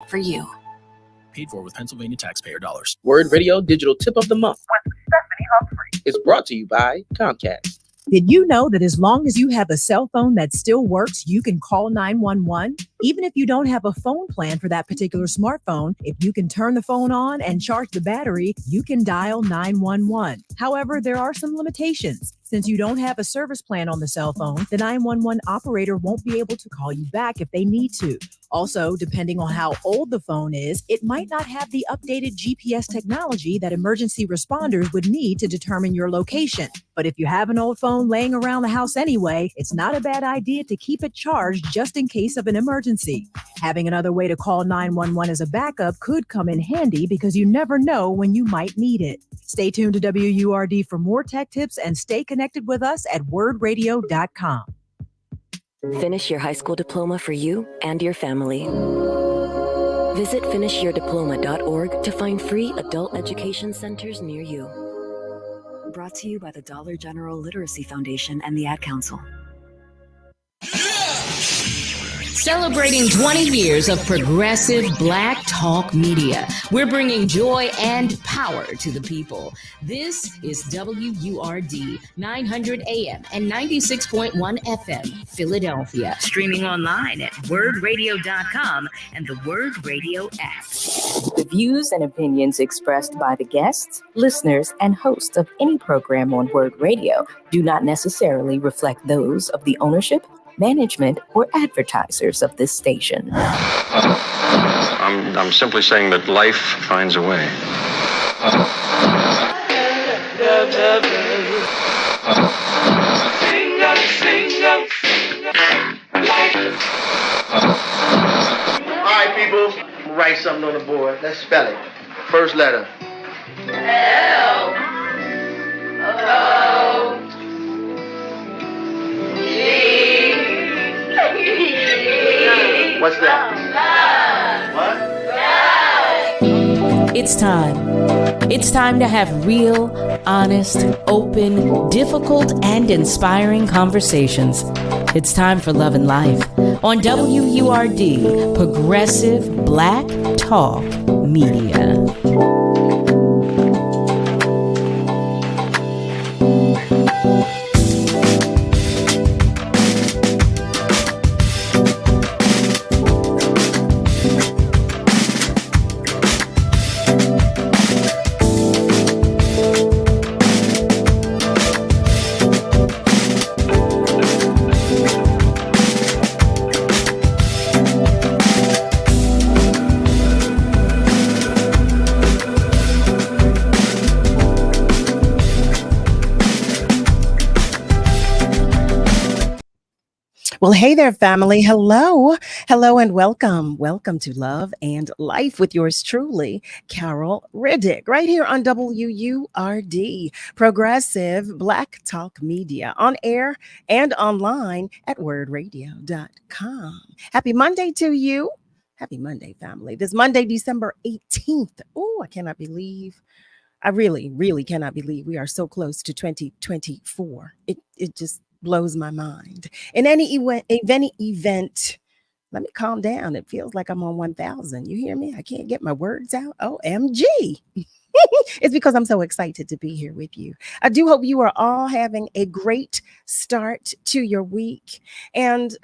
for you. Paid for with Pennsylvania taxpayer dollars. Word Radio Digital Tip of the Month is brought to you by Comcast. Did you know that as long as you have a cell phone that still works, you can call 911? Even if you don't have a phone plan for that particular smartphone, if you can turn the phone on and charge the battery, you can dial 911. However, there are some limitations. Since you don't have a service plan on the cell phone, the 911 operator won't be able to call you back if they need to. Also, depending on how old the phone is, it might not have the updated GPS technology that emergency responders would need to determine your location. But if you have an old phone laying around the house anyway, it's not a bad idea to keep it charged just in case of an emergency. Having another way to call 911 as a backup could come in handy because you never know when you might need it. Stay tuned to WURD for more tech tips and stay connected with us at wordradio.com. Finish your high school diploma for you and your family. Visit finishyourdiploma.org to find free adult education centers near you. Brought to you by the Dollar General Literacy Foundation and the Ad Council. Celebrating 20 years of progressive Black talk media. We're bringing joy and power to the people. This is WURD 900 AM and 96.1 FM, Philadelphia. Streaming online at wordradio.com and the Word Radio app. The views and opinions expressed by the guests, listeners, and hosts of any program on Word Radio do not necessarily reflect those of the ownership, management, or advertisers of this station. I'm simply saying that life finds a way. All right, people, write something on the board. Let's spell it. First letter. L. O. G. What's that? What? It's time. It's time to have real, honest, open, difficult, and inspiring conversations. It's time for Love and Life on WURD, Progressive Black Talk Media. Well, hey there, family. Hello, and welcome. Welcome to Love and Life with yours truly, Carol Riddick, right here on WURD, Progressive Black Talk Media, on air and online at wordradio.com. Happy Monday to you. Happy Monday, family. This Monday, December 18th. Oh, I really cannot believe we are so close to 2024. It just blows my mind. In any event, let me calm down. It feels like I'm on 1,000. You hear me? I can't get my words out. OMG. It's because I'm so excited to be here with you. I do hope you are all having a great start to your week. And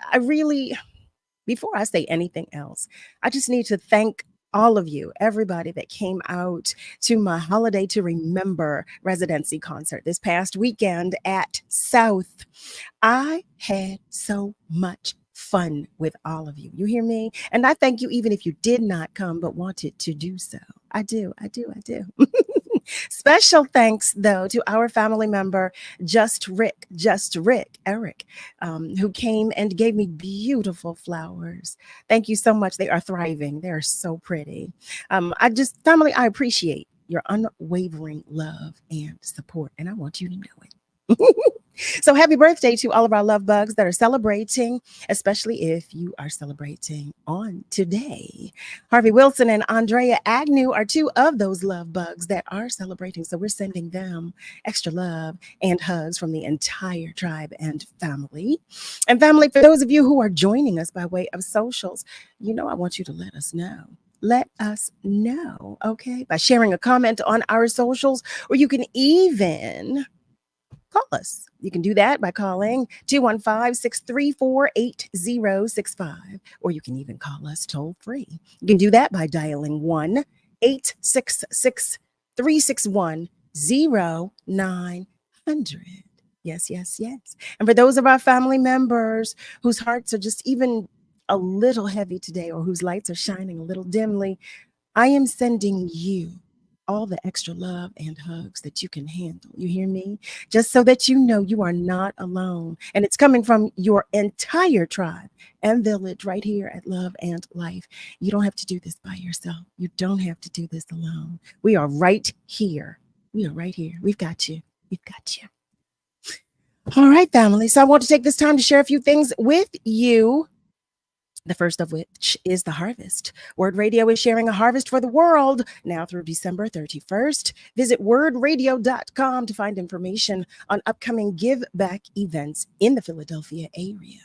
before I say anything else, I just need to thank all of you, everybody that came out to my Holiday to Remember residency concert this past weekend at South. I had so much fun with all of you. You hear me? And I thank you even if you did not come but wanted to do so. I do. Special thanks, though, to our family member, Just Rick, Eric, who came and gave me beautiful flowers. Thank you so much. They are thriving. They are so pretty. Family, I appreciate your unwavering love and support, and I want you to know it. So happy birthday to all of our love bugs that are celebrating, especially if you are celebrating on today. Harvey Wilson and Andrea Agnew are two of those love bugs that are celebrating. So we're sending them extra love and hugs from the entire tribe and family. And family, for those of you who are joining us by way of socials, I want you to let us know. let us know, okay? By sharing a comment on our socials, or you can even call us. You can do that by calling 215-634-8065, or you can even call us toll free. You can do that by dialing 1-866-361-0900. Yes, yes, yes. And for those of our family members whose hearts are just even a little heavy today, or whose lights are shining a little dimly, I am sending you all the extra love and hugs that you can handle. You hear me? Just so that you know you are not alone. And it's coming from your entire tribe and village right here at Love and Life. You don't have to do this by yourself. You don't have to do this alone. We are right here. We are right here. We've got you. We've got you. All right, family. So I want to take this time to share a few things with you. The first of which is the harvest. Word Radio is sharing a harvest for the world now through December 31st. Visit wordradio.com to find information on upcoming give back events in the Philadelphia area.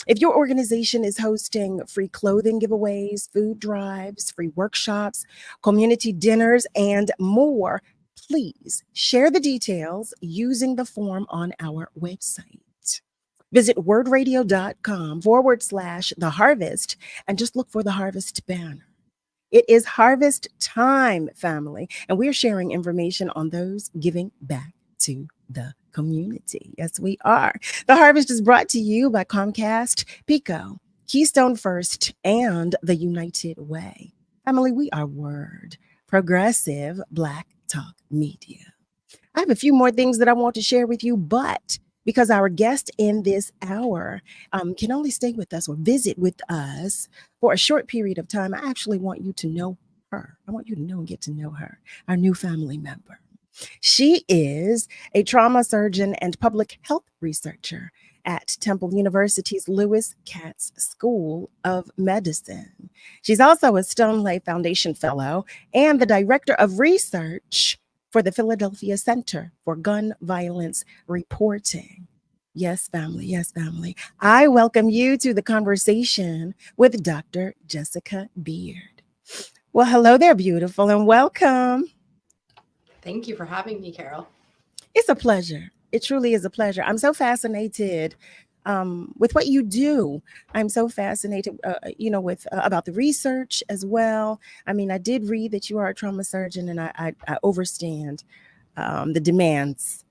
If your organization is hosting free clothing giveaways, food drives, free workshops, community dinners, and more, please share the details using the form on our website. Visit wordradio.com/the harvest and just look for the harvest banner. It is harvest time, family, and we're sharing information on those giving back to the community. Yes, we are. The harvest is brought to you by Comcast, Pico, Keystone First, and the United Way. Family, we are Word, progressive Black talk media. I have a few more things that I want to share with you, but because our guest in this hour can only stay with us or visit with us for a short period of time, I actually want you to know her. I want you to know and get to know her, our new family member. She is a trauma surgeon and public health researcher at Temple University's Lewis Katz School of Medicine. She's also a Stoneleigh Foundation Fellow and the Director of Research for the Philadelphia Center for Gun Violence Reporting. Yes, family. Yes, family. I welcome you to the conversation with Dr. Jessica Beard. Well, hello there, beautiful, and welcome. Thank you for having me, Carol. It's a pleasure. It truly is a pleasure. I'm so fascinated with what you do. I'm so fascinated, with about the research as well. I mean, I did read that you are a trauma surgeon, and I overstand the demands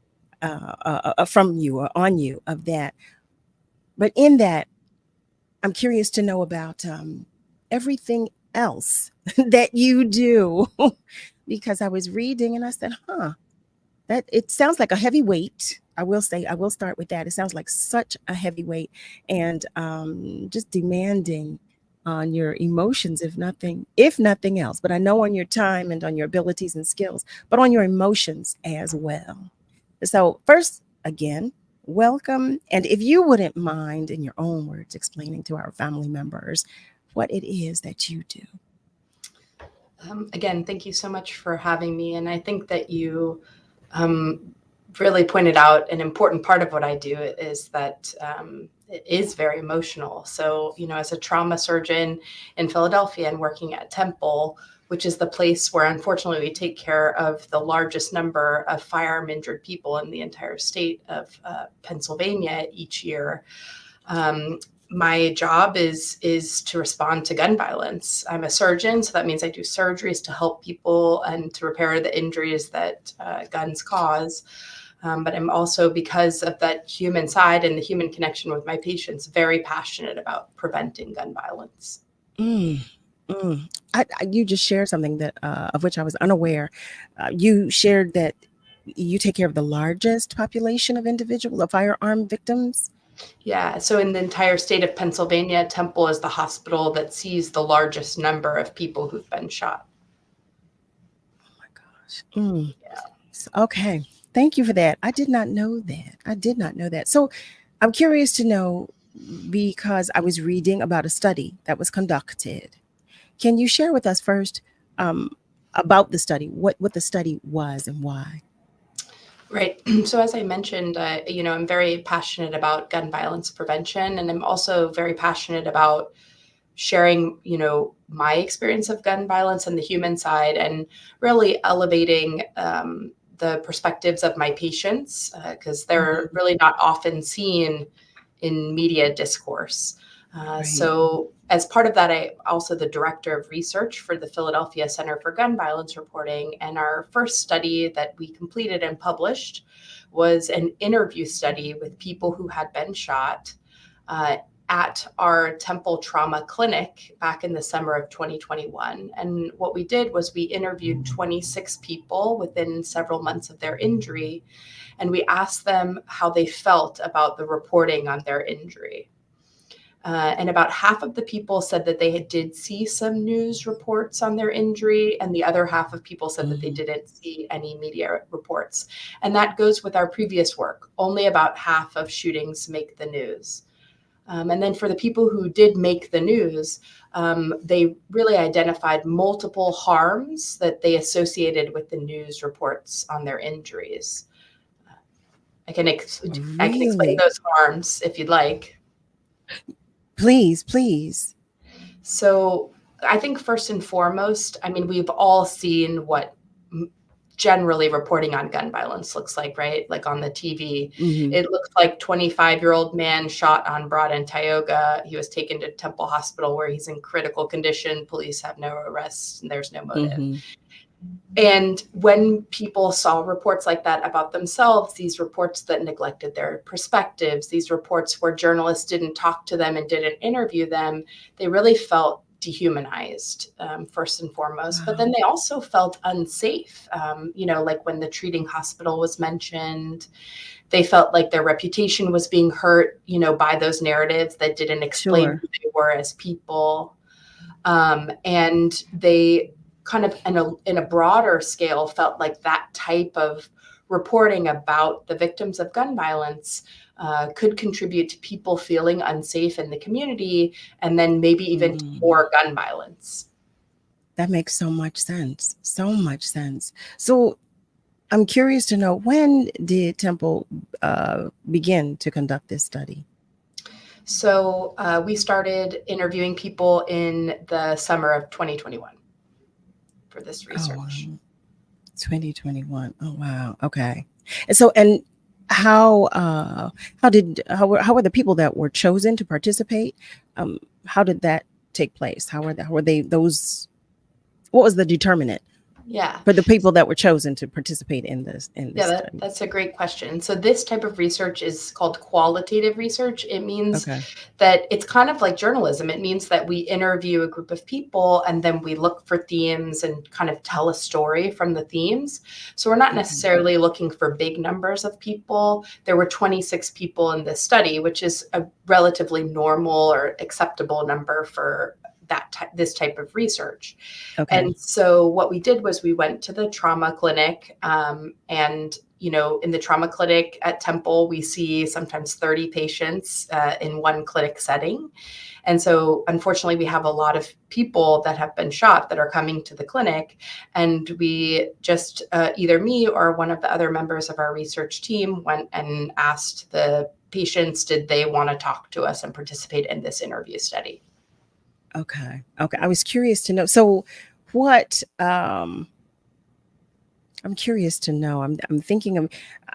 from you or on you of that. But in that, I'm curious to know about everything else that you do, because I was reading and I said, that it sounds like a heavy weight. I will start with that. It sounds like such a heavy weight, and just demanding on your emotions, if nothing else. But I know on your time and on your abilities and skills, but on your emotions as well. So first, again, welcome. And if you wouldn't mind, in your own words, explaining to our family members what it is that you do. Again, thank you so much for having me. And I think that you really pointed out an important part of what I do is that it is very emotional. So, as a trauma surgeon in Philadelphia and working at Temple, which is the place where, unfortunately, we take care of the largest number of firearm injured people in the entire state of Pennsylvania each year. My job is to respond to gun violence. I'm a surgeon, so that means I do surgeries to help people and to repair the injuries that guns cause. But I'm also, because of that human side and the human connection with my patients, very passionate about preventing gun violence. You just shared something that of which I was unaware. You shared that you take care of the largest population of firearm victims. Yeah. So in the entire state of Pennsylvania, Temple is the hospital that sees the largest number of people who've been shot. Oh my gosh. Yeah. Okay. Thank you for that. I did not know that. So I'm curious to know, because I was reading about a study that was conducted. Can you share with us first about the study, what the study was and why? Right. So as I mentioned, I'm very passionate about gun violence prevention, and I'm also very passionate about sharing, my experience of gun violence and the human side, and really elevating the perspectives of my patients, because they're really not often seen in media discourse. So as part of that, I also the director of research for the Philadelphia Center for Gun Violence Reporting. And our first study that we completed and published was an interview study with people who had been shot at our Temple Trauma Clinic back in the summer of 2021. And what we did was we interviewed 26 people within several months of their injury, and we asked them how they felt about the reporting on their injury. And about half of the people said that they did see some news reports on their injury, and the other half of people said that they didn't see any media reports. And that goes with our previous work. Only about half of shootings make the news. And then for the people who did make the news, they really identified multiple harms that they associated with the news reports on their injuries. I can explain those harms if you'd like. Please. So I think first and foremost, we've all seen what generally reporting on gun violence looks like, right? Like on the TV. It looks like 25-year-old man shot on Broad and Tioga. He was taken to Temple Hospital where he's in critical condition. Police have no arrests and there's no motive. And when people saw reports like that about themselves, these reports that neglected their perspectives, these reports where journalists didn't talk to them and didn't interview them, they really felt dehumanized, first and foremost. But then they also felt unsafe. Like when the treating hospital was mentioned, they felt like their reputation was being hurt, by those narratives that didn't explain who they were as people. And they kind of in a broader scale felt like that type of reporting about the victims of gun violence could contribute to people feeling unsafe in the community, and then maybe even more gun violence. That makes so much sense. So I'm curious to know, when did Temple begin to conduct this study? So we started interviewing people in the summer of 2021 for this research. 2021. Oh, wow. Okay. And so, and how were the people that were chosen to participate? How did that take place? Were they those? What was the determinant? For the people that were chosen to participate in this study? That's a great question. So this type of research is called qualitative research. It means that it's kind of like journalism. It means that we interview a group of people and then we look for themes and kind of tell a story from the themes. So we're not necessarily looking for big numbers of people. There were 26 people in this study, which is a relatively normal or acceptable number for this type of research. And so what we did was we went to the trauma clinic, and in the trauma clinic at Temple, we see sometimes 30 patients in one clinic setting. And so unfortunately, we have a lot of people that have been shot that are coming to the clinic. And we just, either me or one of the other members of our research team went and asked the patients, did they want to talk to us and participate in this interview study? Okay. I was curious to know. So what, I'm curious to know, I'm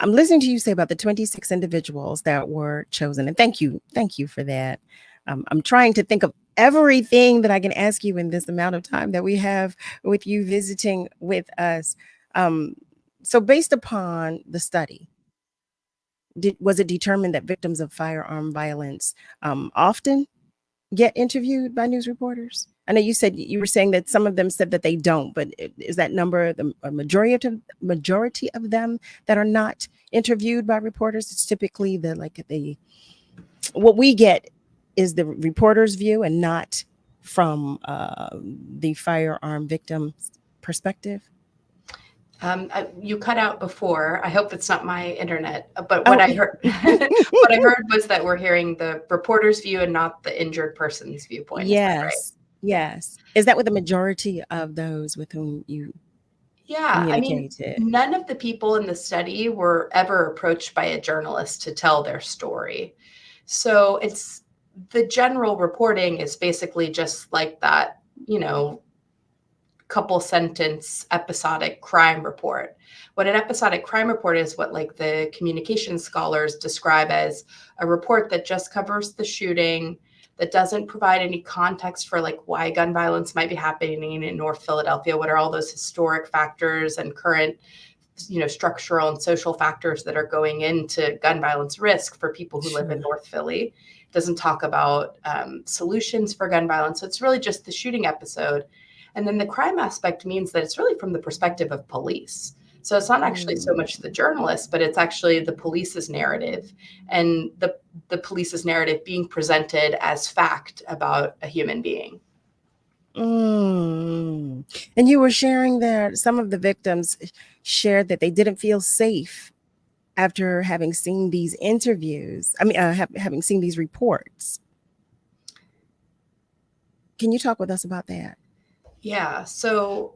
listening to you say about the 26 individuals that were chosen. And thank you for that. I'm trying to think of everything that I can ask you in this amount of time that we have with you visiting with us. So based upon the study, was it determined that victims of firearm violence often get interviewed by news reporters? I know you were saying that some of them said that they don't, but is that number a majority of them that are not interviewed by reporters? It's typically what we get is the reporter's view and not from the firearm victim's perspective. You cut out before. I hope it's not my internet. But what I heard, what I heard was that we're hearing the reporter's view and not the injured person's viewpoint. Yes. Is that with the majority of those with whom you communicated? None of the people in the study were ever approached by a journalist to tell their story. So it's the general reporting is basically just like that, couple sentence episodic crime report. What an episodic crime report is, what like the communication scholars describe as a report that just covers the shooting, that doesn't provide any context for like why gun violence might be happening in North Philadelphia. What are all those historic factors and current, structural and social factors that are going into gun violence risk for people who live in North Philly. It doesn't talk about solutions for gun violence. So it's really just the shooting episode. And then the crime aspect means that it's really from the perspective of police. So it's not actually so much the journalist, but it's actually the police's narrative, and the police's narrative being presented as fact about a human being. And you were sharing that some of the victims shared that they didn't feel safe after having seen these interviews. Having seen these reports. Can you talk with us about that? Yeah. So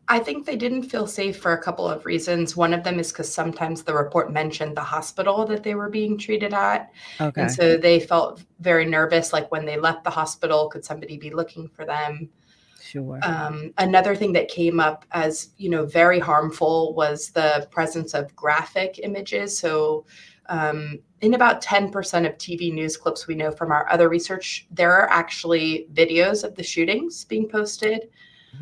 I think they didn't feel safe for a couple of reasons. One of them is because sometimes the report mentioned the hospital that they were being treated at. Okay. And so they felt very nervous, like when they left the hospital, could somebody be looking for them? Sure. Another thing that came up as, very harmful was the presence of graphic images. So in about 10% of TV news clips we know from our other research, there are actually videos of the shootings being posted.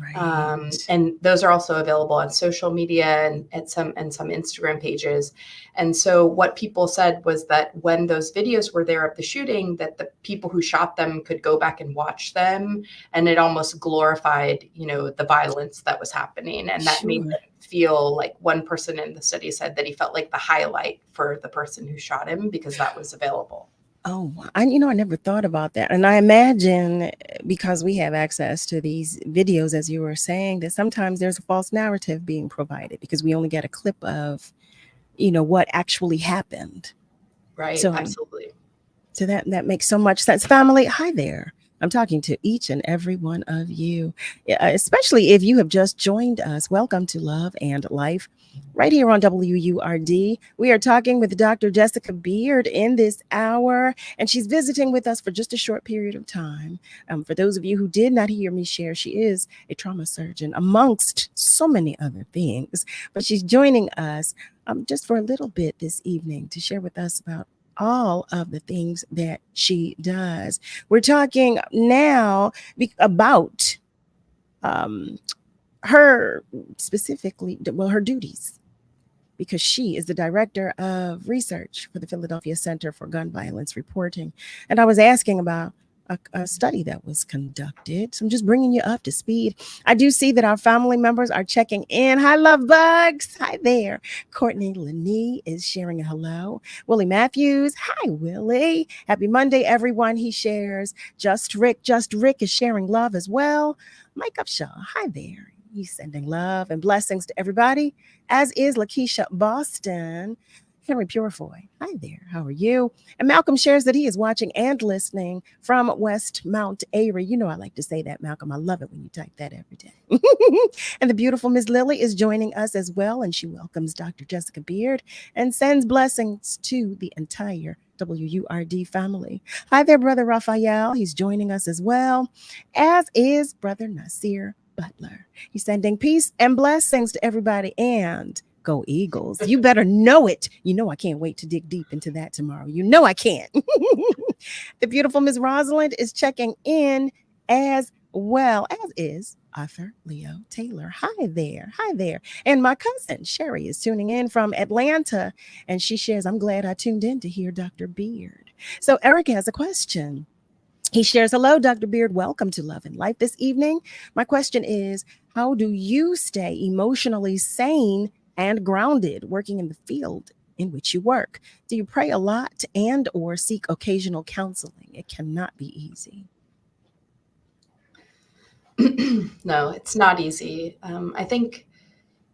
Right. And those are also available on social media and some Instagram pages. And so what people said was that when those videos were there of the shooting, that the people who shot them could go back and watch them, and it almost glorified, the violence that was happening. And that made them feel like, one person in the study said that he felt like the highlight for the person who shot him because that was available. Oh, I never thought about that. And I imagine because we have access to these videos, as you were saying, that sometimes there's a false narrative being provided because we only get a clip of, what actually happened. Right. So, absolutely. So that makes so much sense. Family, hi there. I'm talking to each and every one of you, especially if you have just joined us. Welcome to Love and Life, right here on WURD. We are talking with Dr. Jessica Beard in this hour, and she's visiting with us for just a short period of time. For those of you who did not hear me share, she is a trauma surgeon, amongst so many other things. But she's joining us just for a little bit this evening to share with us about all of the things that she does. We're talking now about her specifically, her duties, because she is the director of research for the Philadelphia Center for Gun Violence Reporting. And I was asking about a study that was conducted. So I'm just bringing you up to speed. I do see that our family members are checking in. Hi, love bugs. Hi there. Courtney Laney is sharing a hello. Willie Matthews. Hi, Willie. Happy Monday, everyone. He shares. Just Rick is sharing love as well. Mike Upshaw. Hi there. He's sending love and blessings to everybody, as is Lakeisha Boston. Henry Purefoy. Hi there. How are you? And Malcolm shares that he is watching and listening from West Mount Airy. I like to say that, Malcolm. I love it when you type that every day. And the beautiful Ms. Lily is joining us as well, and she welcomes Dr. Jessica Beard and sends blessings to the entire WURD family. Hi there, Brother Raphael. He's joining us as well, as is Brother Nasir Butler. He's sending peace and blessings to everybody, and go Eagles. You better know it. I can't wait to dig deep into that tomorrow. I can't. The beautiful Ms. Rosalind is checking in as well, as is author Leo Taylor. Hi there. Hi there. And my cousin Sherry is tuning in from Atlanta, and she shares, I'm glad I tuned in to hear Dr. Beard. So Eric has a question. He shares, hello, Dr. Beard. Welcome to Love and Life this evening. My question is, how do you stay emotionally sane and grounded working in the field in which you work? Do you pray a lot and or seek occasional counseling? It cannot be easy. No, it's not easy. I think,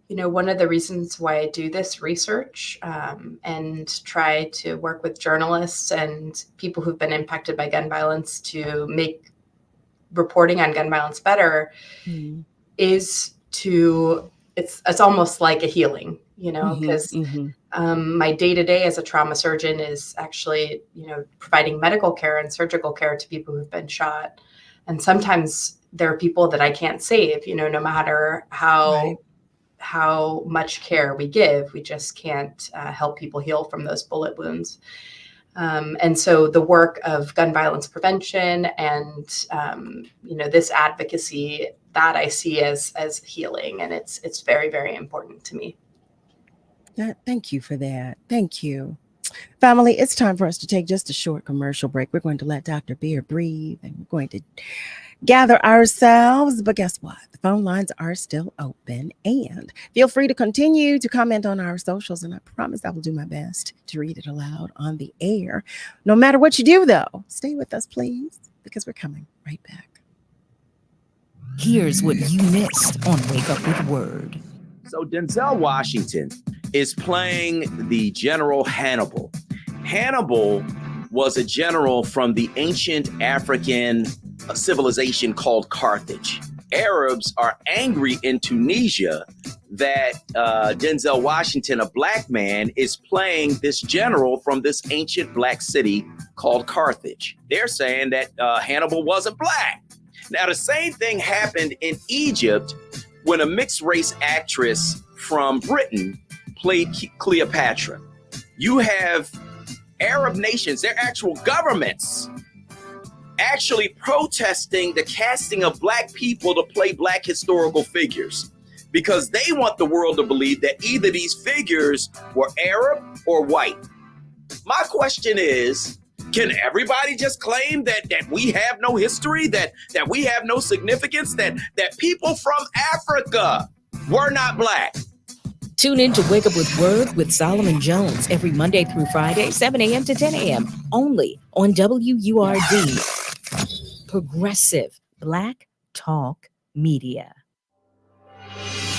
one of the reasons why I do this research and try to work with journalists and people who've been impacted by gun violence to make reporting on gun violence better is to it's almost like a healing, because my day-to-day as a trauma surgeon is actually, providing medical care and surgical care to people who've been shot. And sometimes there are people that I can't save, no matter how much care we give, we just can't help people heal from those bullet wounds. And so the work of gun violence prevention and, this advocacy, that I see as healing, and it's very, very important to me. Thank you for that. Thank you. Family, it's time for us to take just a short commercial break. We're going to let Dr. Beer breathe, and we're going to gather ourselves. But guess what? The phone lines are still open, and feel free to continue to comment on our socials. And I promise I will do my best to read it aloud on the air. No matter what you do, though, stay with us, please, because we're coming right back. Here's what you missed on Wake Up with Word. So Denzel Washington is playing the General Hannibal. Hannibal was a general from the ancient African civilization called Carthage. Arabs are angry in Tunisia that Denzel Washington, a black man, is playing this general from this ancient black city called Carthage. They're saying that Hannibal wasn't black. Now, the same thing happened in Egypt when a mixed race actress from Britain played Cleopatra. You have Arab nations, their actual governments, actually protesting the casting of black people to play black historical figures because they want the world to believe that either these figures were Arab or white. My question is, can everybody just claim that we have no history, that we have no significance, that people from Africa were not black? Tune in to Wake Up with Word with Solomon Jones every Monday through Friday, 7 a.m. to 10 a.m. only on WURD. Progressive Black Talk Media.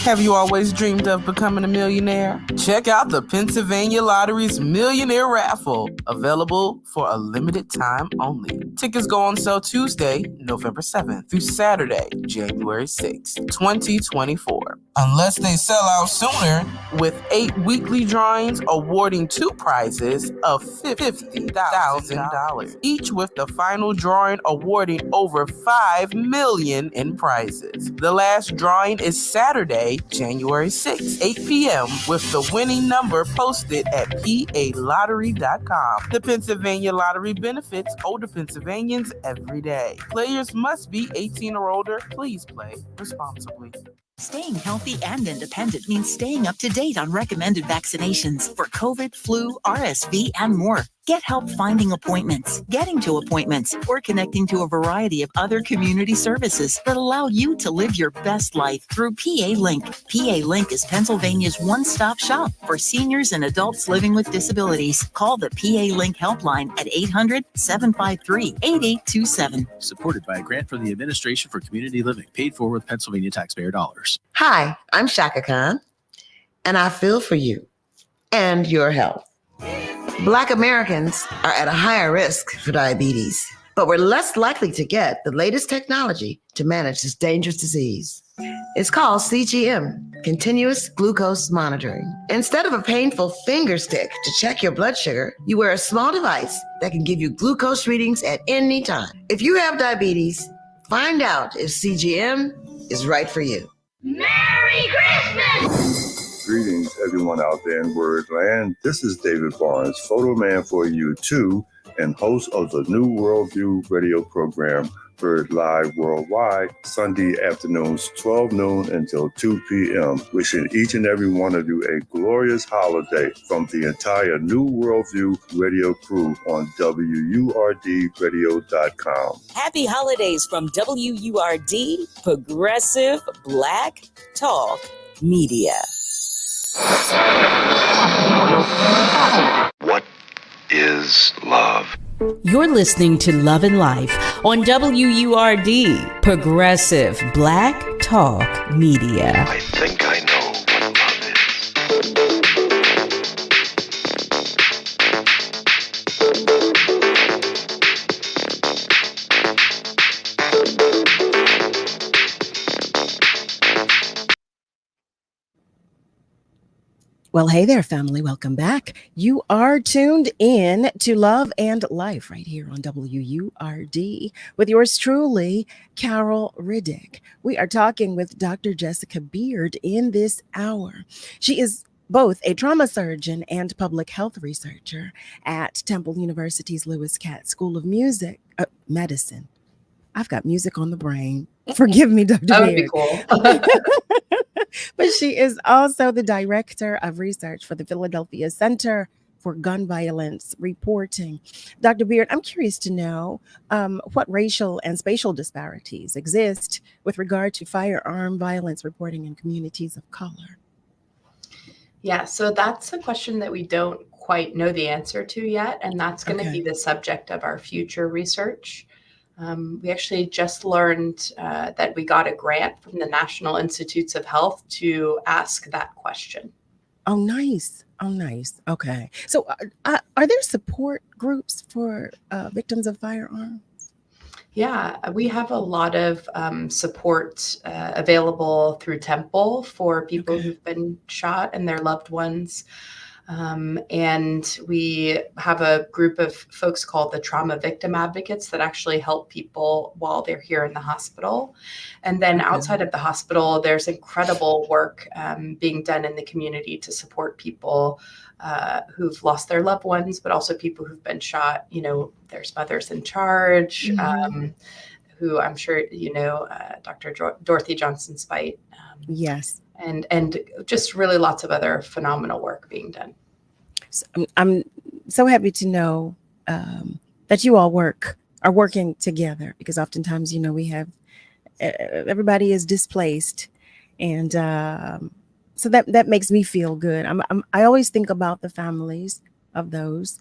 Have you always dreamed of becoming a millionaire? Check out the Pennsylvania Lottery's Millionaire Raffle, available for a limited time only. Tickets go on sale Tuesday, November 7th through Saturday, January 6th, 2024. Unless they sell out sooner, with 8 weekly drawings awarding 2 prizes of $50,000, each with the final drawing awarding over $5 million in prizes. The last drawing is Saturday, January 6th, 8 p.m. with the winning number posted at palottery.com. The Pennsylvania Lottery benefits older Pennsylvanians every day. Players must be 18 or older. Please play responsibly. Staying healthy and independent means staying up to date on recommended vaccinations for COVID, flu, RSV, and more. Get help finding appointments, getting to appointments, or connecting to a variety of other community services that allow you to live your best life through PA Link. PA Link is Pennsylvania's one-stop shop for seniors and adults living with disabilities. Call the PA Link helpline at 800-753-8827. Supported by a grant from the Administration for Community Living, paid for with Pennsylvania taxpayer dollars. Hi, I'm Shaka Khan, and I feel for you and your health. Black Americans are at a higher risk for diabetes, but we're less likely to get the latest technology to manage this dangerous disease. It's called CGM, Continuous Glucose Monitoring. Instead of a painful finger stick to check your blood sugar, you wear a small device that can give you glucose readings at any time. If you have diabetes, find out if CGM is right for you. Merry Christmas! Greetings, everyone out there in Wordland. This is David Barnes, photo man for you too, and host of the New Worldview radio program, heard live worldwide, Sunday afternoons, 12 noon until 2 p.m. Wishing each and every one of you a glorious holiday from the entire New Worldview radio crew on WURDradio.com. Happy holidays from WURD, Progressive Black Talk Media. What is love? You're listening to Love and Life on WURD, Progressive Black Talk Media. I think I know what love is. Well, hey there, family. Welcome back. You are tuned in to Love and Life right here on WURD with yours truly, Carol Riddick. We are talking with Dr. Jessica Beard in this hour. She is both a trauma surgeon and public health researcher at Temple University's Lewis Katz School of Medicine. I've got music on the brain. Forgive me, Dr. That would be Beard. cool. But she is also the director of research for the Philadelphia Center for Gun Violence Reporting. Dr. Beard, I'm curious to know what racial and spatial disparities exist with regard to firearm violence reporting in communities of color. Yeah, so that's a question that we don't quite know the answer to yet, and that's going to be the subject of our future research. We actually just learned that we got a grant from the National Institutes of Health to ask that question. Oh, nice. Oh, nice. Okay. So are there support groups for victims of firearms? Yeah, we have a lot of support available through Temple for people who've been shot and their loved ones. And we have a group of folks called the Trauma Victim Advocates that actually help people while they're here in the hospital. And then outside of the hospital, there's incredible work being done in the community to support people who've lost their loved ones, but also people who've been shot. You know, there's Mothers in Charge, who I'm sure you know, Dr. Dorothy Johnson-Spite. Yes. And just really lots of other phenomenal work being done. So I'm so happy to know that you all are working together, because oftentimes, you know, we have everybody is displaced, and so that makes me feel good. I always think about the families of those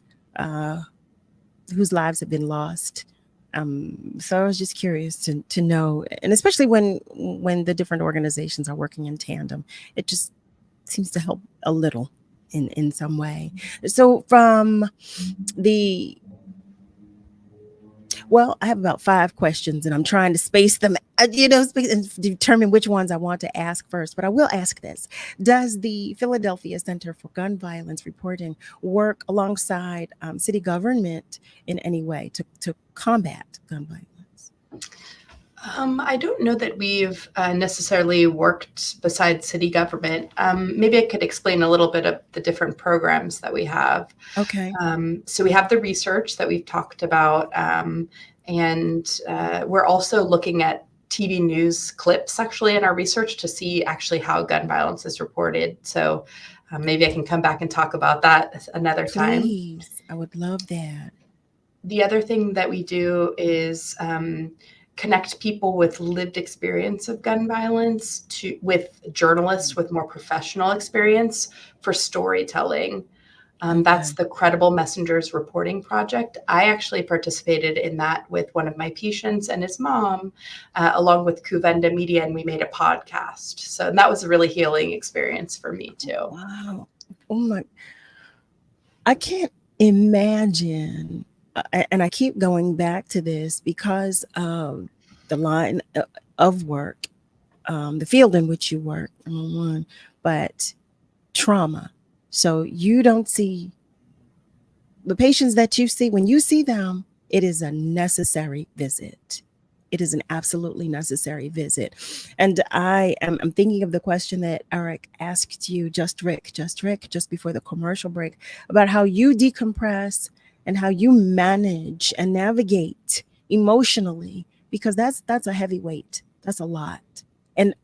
whose lives have been lost. So I was just curious to know, and especially when the different organizations are working in tandem, it just seems to help a little in some way. So I have about 5 questions, and I'm trying to space them, and determine which ones I want to ask first. But I will ask this: does the Philadelphia Center for Gun Violence Reporting work alongside city government in any way to combat gun violence? I don't know that we've necessarily worked beside city government. Maybe I could explain a little bit of the different programs that we have. Okay. So we have the research that we've talked about, and we're also looking at TV news clips actually in our research to see actually how gun violence is reported. So maybe I can come back and talk about that another time. Please, I would love that. The other thing that we do is connect people with lived experience of gun violence with journalists with more professional experience for storytelling. That's the Credible Messengers Reporting Project. I actually participated in that with one of my patients and his mom, along with Kuvenda Media, and we made a podcast. So that was a really healing experience for me too. Wow. Oh my, I can't imagine. And I keep going back to this because of the line of work, the field in which you work, number one, but trauma. So you don't see the patients that you see. When you see them, it is a necessary visit. It is an absolutely necessary visit. And I'm thinking of the question that Eric asked you, just before the commercial break, about how you decompress and how you manage and navigate emotionally, because that's a heavy weight. That's a lot. And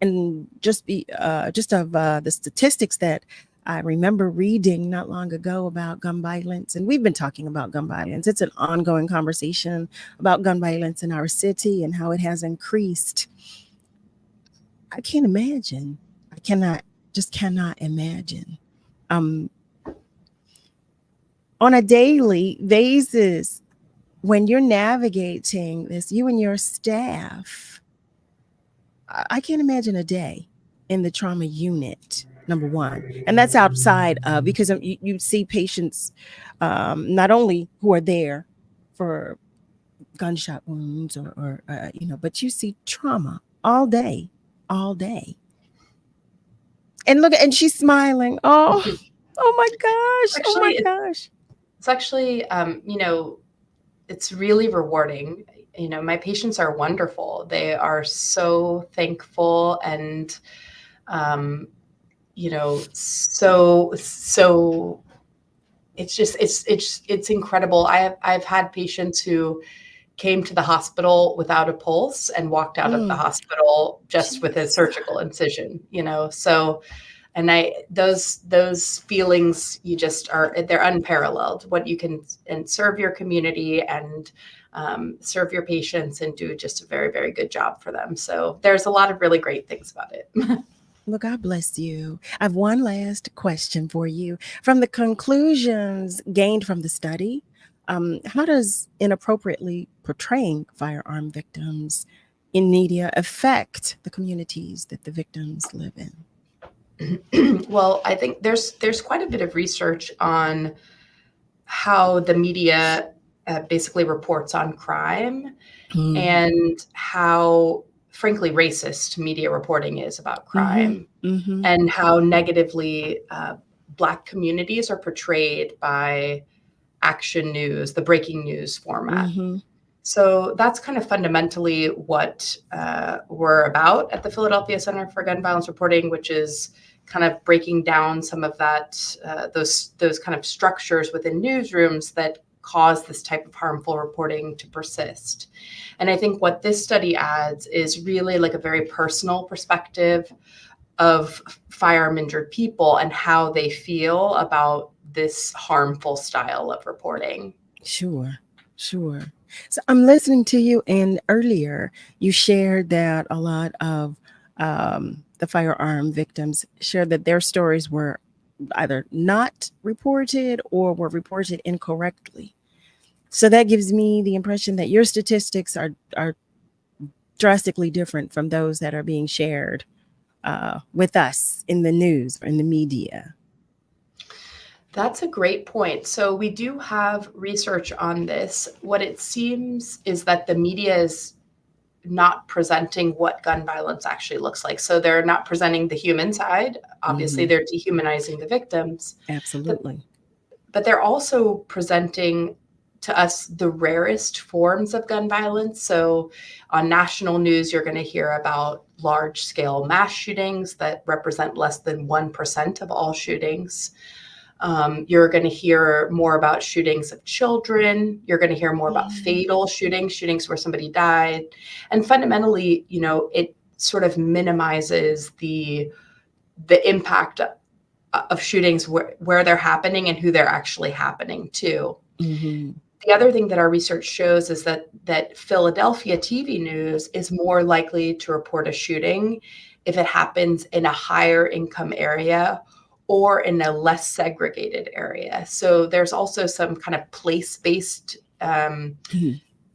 just of the statistics that I remember reading not long ago about gun violence, and we've been talking about gun violence. It's an ongoing conversation about gun violence in our city and how it has increased. I can't imagine. I cannot imagine. On a daily basis, when you're navigating this, you and your staff, I can't imagine a day in the trauma unit, number one. And that's outside of, because you see patients not only who are there for gunshot wounds or but you see trauma all day. And look, and she's smiling. Oh, Oh my gosh. Oh my Actually, gosh. it's actually, it's really rewarding. My patients are wonderful. They are so thankful and, um, so it's incredible. I've had patients who came to the hospital without a pulse and walked out of the hospital just with a surgical incision, so, and those feelings, they're unparalleled. What you can and serve your community and serve your patients and do just a very, very good job for them. So there's a lot of really great things about it. Well, God bless you. I have one last question for you. From the conclusions gained from the study, how does inappropriately portraying firearm victims in media affect the communities that the victims live in? Well, I think there's quite a bit of research on how the media basically reports on crime and how, frankly, racist media reporting is about crime and how negatively Black communities are portrayed by action news, the breaking news format. So that's kind of fundamentally what we're about at the Philadelphia Center for Gun Violence Reporting, which is kind of breaking down some of that, those kind of structures within newsrooms that cause this type of harmful reporting to persist. And I think what this study adds is really like a very personal perspective of firearm injured people and how they feel about this harmful style of reporting. Sure. So I'm listening to you, and earlier you shared that a lot of the firearm victims shared that their stories were either not reported or were reported incorrectly. So that gives me the impression that your statistics are drastically different from those that are being shared with us in the news or in the media. That's a great point. So we do have research on this. What it seems is that the media is not presenting what gun violence actually looks like. So they're not presenting the human side. Obviously, they're dehumanizing the victims. Absolutely. But they're also presenting to us the rarest forms of gun violence. So on national news, you're going to hear about large-scale mass shootings that represent less than 1% of all shootings. You're going to hear more about shootings of children. You're going to hear more about fatal shootings where somebody died. And fundamentally, it sort of minimizes the impact of shootings where they're happening and who they're actually happening to. The other thing that our research shows is that Philadelphia TV news is more likely to report a shooting if it happens in a higher income area or in a less segregated area. So there's also some kind of place-based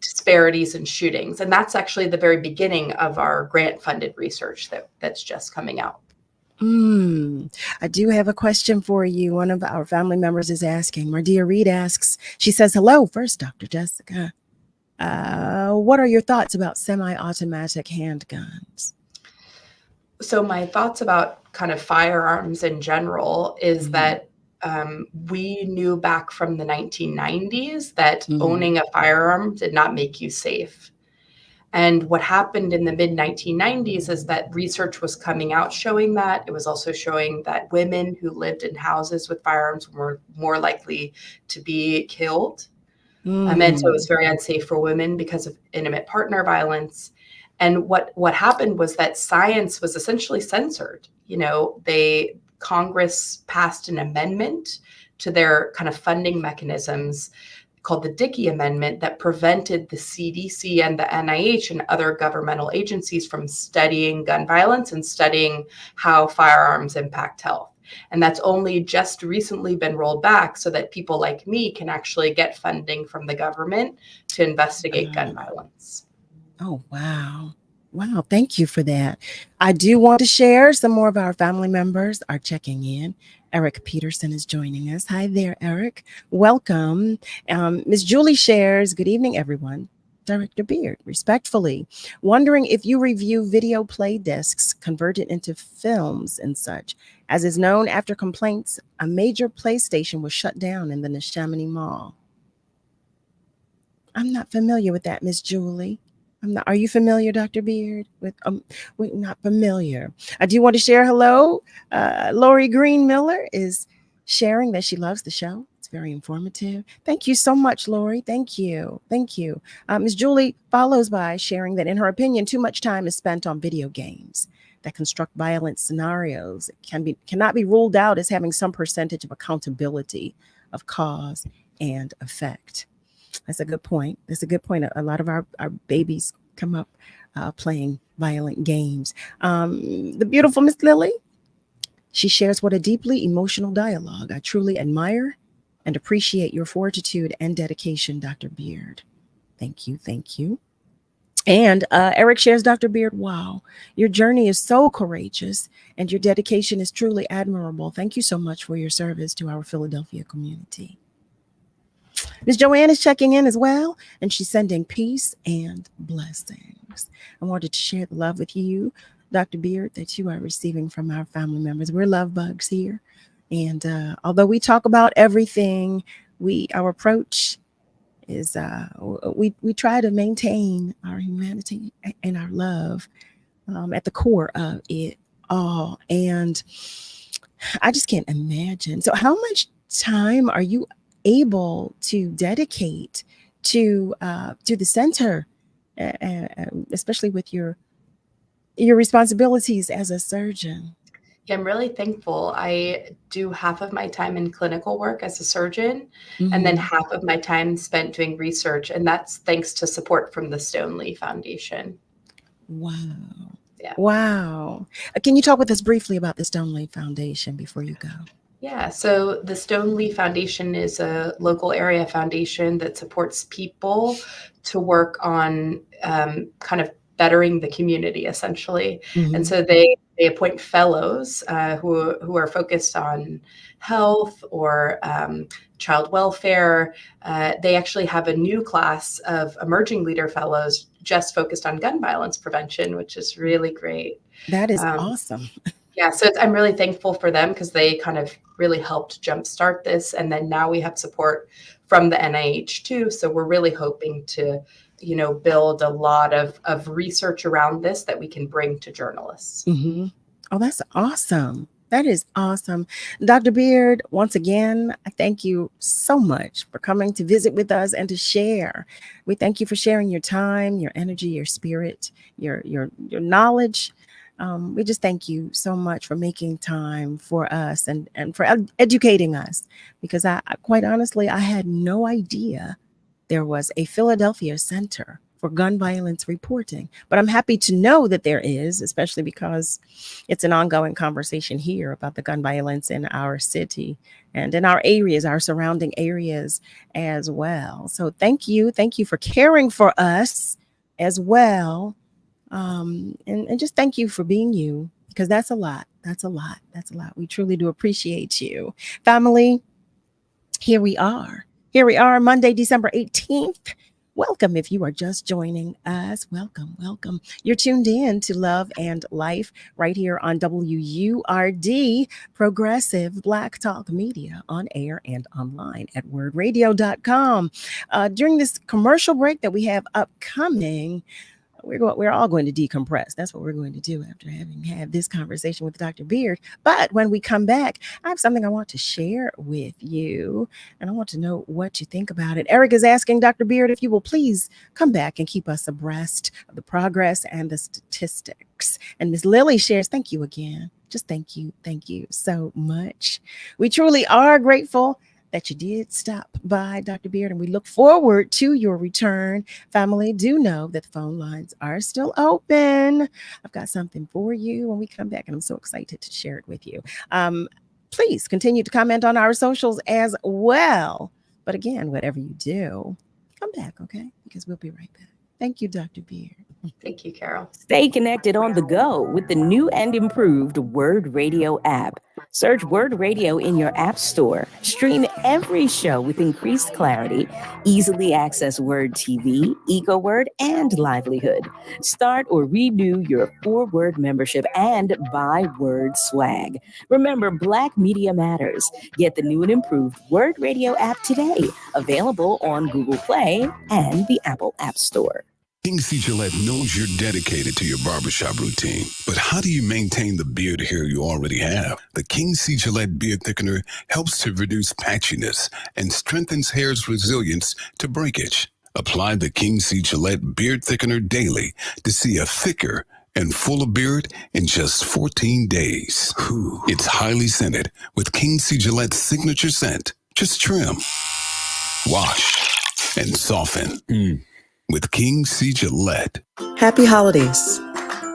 disparities in shootings. And that's actually the very beginning of our grant-funded research that's just coming out. I do have a question for you. One of our family members is asking. Mardia Reed asks, she says, hello, first, Dr. Jessica. What are your thoughts about semi-automatic handguns? So my thoughts about kind of firearms in general is that we knew back from the 1990s that owning a firearm did not make you safe. And what happened in the mid-1990s is that research was coming out showing that. It was also showing that women who lived in houses with firearms were more likely to be killed. And so it was very unsafe for women because of intimate partner violence. And what happened was that science was essentially censored. Congress passed an amendment to their kind of funding mechanisms called the Dickey Amendment that prevented the CDC and the NIH and other governmental agencies from studying gun violence and studying how firearms impact health. And that's only just recently been rolled back so that people like me can actually get funding from the government to investigate gun violence. Oh, wow. Wow. Thank you for that. I do want to share some more of our family members are checking in. Eric Peterson is joining us. Hi there, Eric. Welcome. Ms. Julie shares, good evening, everyone. Director Beard, respectfully, wondering if you review video play discs converted into films and such. As is known, after complaints, a major play station was shut down in the Neshaminy Mall. I'm not familiar with that, Miss Julie. I'm not. Are you familiar, Dr. Beard? We're not familiar. I do want to share hello. Lori Green Miller is sharing that she loves the show. It's very informative. Thank you so much, Lori. Thank you. Thank you. Ms. Julie follows by sharing that, in her opinion, too much time is spent on video games that construct violent scenarios. It cannot be ruled out as having some percentage of accountability of cause and effect. That's a good point. That's a good point. A lot of our babies come up playing violent games. The beautiful Miss Lily, she shares what a deeply emotional dialogue. I truly admire and appreciate your fortitude and dedication, Dr. Beard. Thank you. Thank you. And Eric shares, Dr. Beard, wow, your journey is so courageous and your dedication is truly admirable. Thank you so much for your service to our Philadelphia community. Ms. Joanne is checking in as well, and she's sending peace and blessings. I wanted to share the love with you, Dr. Beard, that you are receiving from our family members. We're love bugs here. And although we talk about everything, our approach is we try to maintain our humanity and our love at the core of it all. And I just can't imagine. So how much time are you able to dedicate to the center, especially with your responsibilities as a surgeon? Yeah, I'm really thankful. I do half of my time in clinical work as a surgeon, and then half of my time spent doing research, and that's thanks to support from the Stoneleigh Foundation. Wow. Yeah. Wow. Can you talk with us briefly about the Stoneleigh Foundation before you go? Yeah, so the Stoneleigh Foundation is a local area foundation that supports people to work on kind of bettering the community, essentially. And so they appoint fellows who are focused on health or child welfare. They actually have a new class of emerging leader fellows just focused on gun violence prevention, which is really great. That is awesome. Yeah, so I'm really thankful for them because they kind of really helped jumpstart this. And then now we have support from the NIH too. So we're really hoping to, build a lot of research around this that we can bring to journalists. Mm-hmm. Oh, that's awesome. That is awesome. Dr. Beard, once again, I thank you so much for coming to visit with us and to share. We thank you for sharing your time, your energy, your spirit, your knowledge. We just thank you so much for making time for us and for educating us, because I quite honestly, I had no idea there was a Philadelphia Center for Gun Violence Reporting, but I'm happy to know that there is, especially because it's an ongoing conversation here about the gun violence in our city and in our areas, our surrounding areas as well. So thank you for caring for us as well. And just thank you for being you, because that's a lot. We truly do appreciate you. Family, here we are, Monday, December 18th. Welcome if you are just joining us. Welcome. You're tuned in to Love and Life right here on WURD, Progressive Black Talk Media, on air and online at wordradio.com. During this commercial break that we have upcoming, we're all going to decompress. That's what we're going to do after having had this conversation with Dr. Beard. But when we come back, I have something I want to share with you, and I want to know what you think about it. Eric is asking Dr. Beard if you will please come back and keep us abreast of the progress and the statistics. And Ms. Lily shares, thank you again. Just thank you so much. We truly are grateful that you did stop by, Dr. Beard, and we look forward to your return. Family, do know that the phone lines are still open. I've got something for you when we come back, and I'm so excited to share it with you. Please continue to comment on our socials as well. But again, whatever you do, come back, okay? Because we'll be right back. Thank you, Dr. Beard. Thank you, Carol. Stay connected on the go with the new and improved Word Radio app. Search Word Radio in your app store. Stream every show with increased clarity. Easily access Word TV, EcoWord, and Livelihood. Start or renew your 4-Word membership and buy Word swag. Remember, Black Media Matters. Get the new and improved Word Radio app today. Available on Google Play and the Apple App Store. King C. Gillette knows you're dedicated to your barbershop routine, but how do you maintain the beard hair you already have? The King C. Gillette Beard Thickener helps to reduce patchiness and strengthens hair's resilience to breakage. Apply the King C. Gillette Beard Thickener daily to see a thicker and fuller beard in just 14 days. It's highly scented with King C. Gillette's signature scent. Just trim, wash, and soften. With King C. Gillette. Happy holidays.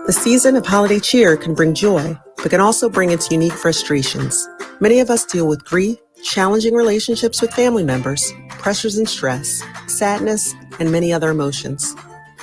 The season of holiday cheer can bring joy, but can also bring its unique frustrations. Many of us deal with grief, challenging relationships with family members, pressures and stress, sadness, and many other emotions.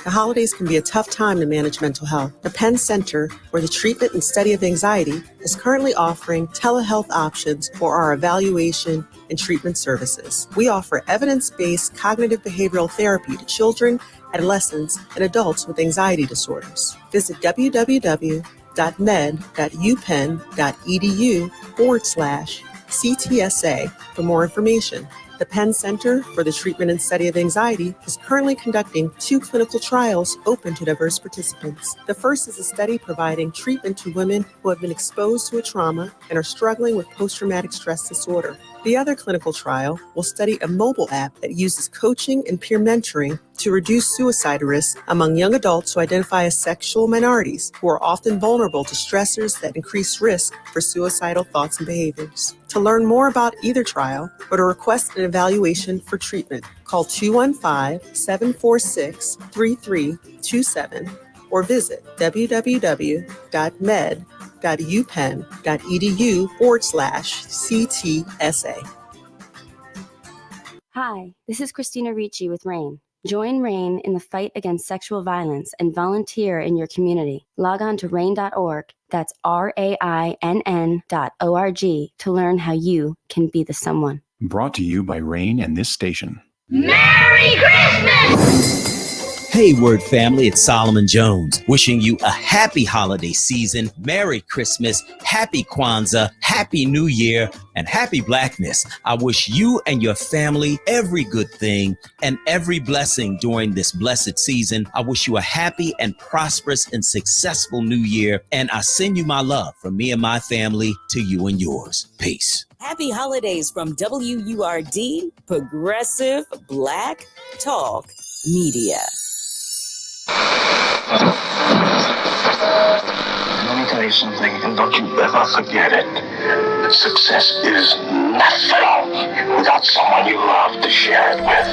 The holidays can be a tough time to manage mental health. The Penn Center for the Treatment and Study of Anxiety is currently offering telehealth options for our evaluation and treatment services. We offer evidence-based cognitive behavioral therapy to children, adolescents, and adults with anxiety disorders. Visit www.med.upenn.edu/CTSA for more information. The Penn Center for the Treatment and Study of Anxiety is currently conducting 2 clinical trials open to diverse participants. The first is a study providing treatment to women who have been exposed to a trauma and are struggling with post-traumatic stress disorder. The other clinical trial will study a mobile app that uses coaching and peer mentoring to reduce suicide risk among young adults who identify as sexual minorities, who are often vulnerable to stressors that increase risk for suicidal thoughts and behaviors. To learn more about either trial or to request an evaluation for treatment, call 215-746-3327 or visit www.med.upenn.edu/CTSA. Hi, this is Christina Ricci with RAIN. Join RAIN in the fight against sexual violence and volunteer in your community. Log on to RAIN.org, that's RAINN.org, to learn how you can be the someone. Brought to you by RAIN and this station. Merry Christmas! Hey, Word family, it's Solomon Jones wishing you a happy holiday season, Merry Christmas, Happy Kwanzaa, Happy New Year, and Happy Blackness. I wish you and your family every good thing and every blessing during this blessed season. I wish you a happy and prosperous and successful New Year, and I send you my love from me and my family to you and yours. Peace. Happy holidays from WURD, Progressive Black Talk Media. Let me tell you something, and don't you ever forget it. Success is nothing without someone you love to share it with.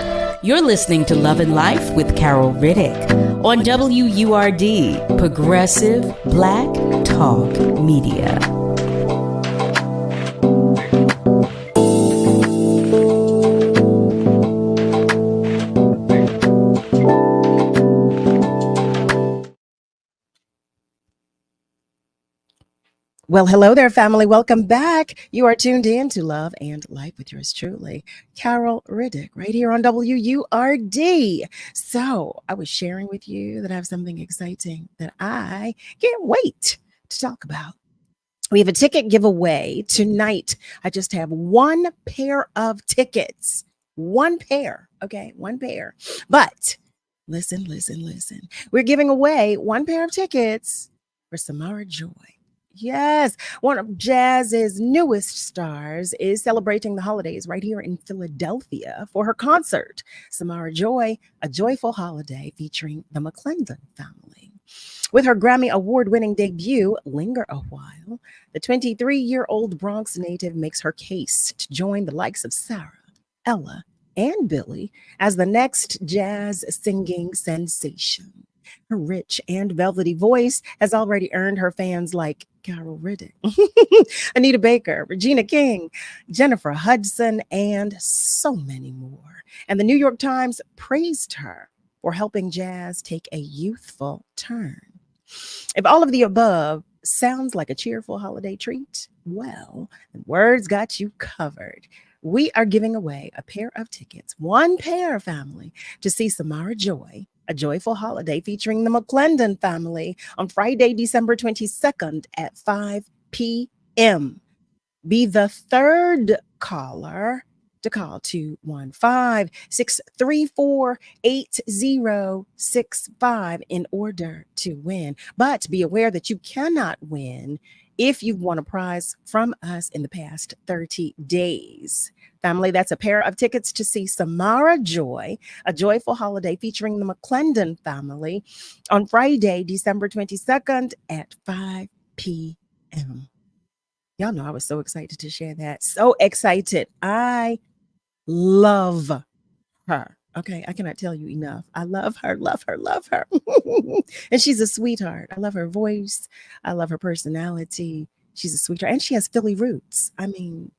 You're listening to Love and Life with Carol Riddick on WURD, Progressive Black Talk Media. Well, hello there, family. Welcome back. You are tuned in to Love and Life with yours truly, Carol Riddick, right here on WURD. So I was sharing with you that I have something exciting that I can't wait to talk about. We have a ticket giveaway tonight. I just have one pair of tickets. One pair. Okay, one pair. But listen. We're giving away one pair of tickets for Samara Joy. Yes, one of jazz's newest stars is celebrating the holidays right here in Philadelphia for her concert, Samara Joy, A Joyful Holiday, featuring the McClendon family. With her Grammy Award-winning debut, Linger a While, the 23-year-old Bronx native makes her case to join the likes of Sarah, Ella, and Billy as the next jazz singing sensation. Her rich and velvety voice has already earned her fans like Carol Riddick, Anita Baker, Regina King, Jennifer Hudson, and so many more. And the New York Times praised her for helping jazz take a youthful turn. If all of the above sounds like a cheerful holiday treat? Well, words got you covered. We are giving away a pair of tickets, one pair, family, to see Samara Joy, A Joyful Holiday featuring the McClendon family on Friday, December 22nd at 5 p.m. Be the third caller to call 215-634-8065 in order to win. But be aware that you cannot win if you've won a prize from us in the past 30 days. Family, that's a pair of tickets to see Samara Joy, A Joyful Holiday featuring the McClendon family on Friday, December 22nd at 5 p.m. Y'all know I was so excited to share that. So excited. I love her. Okay, I cannot tell you enough. I love her, love her, love her. And she's a sweetheart. I love her voice. I love her personality. She's a sweetheart. And she has Philly roots. I mean,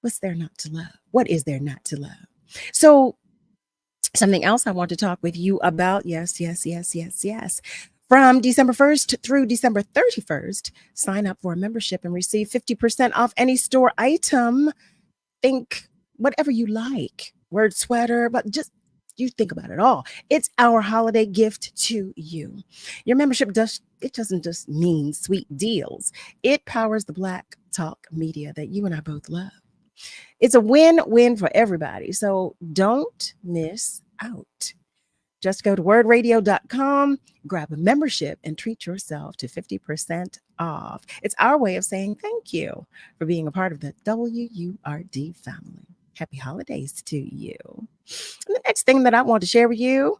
what's there not to love? What is there not to love? So something else I want to talk with you about. Yes. From December 1st through December 31st, sign up for a membership and receive 50% off any store item. Think whatever you like, word sweater, but just you think about it all. It's our holiday gift to you. Your membership doesn't just mean sweet deals. It powers the Black Talk media that you and I both love. It's a win-win for everybody. So don't miss out. Just go to wordradio.com, grab a membership, and treat yourself to 50% off. It's our way of saying thank you for being a part of the WURD family. Happy holidays to you. And the next thing that I want to share with you,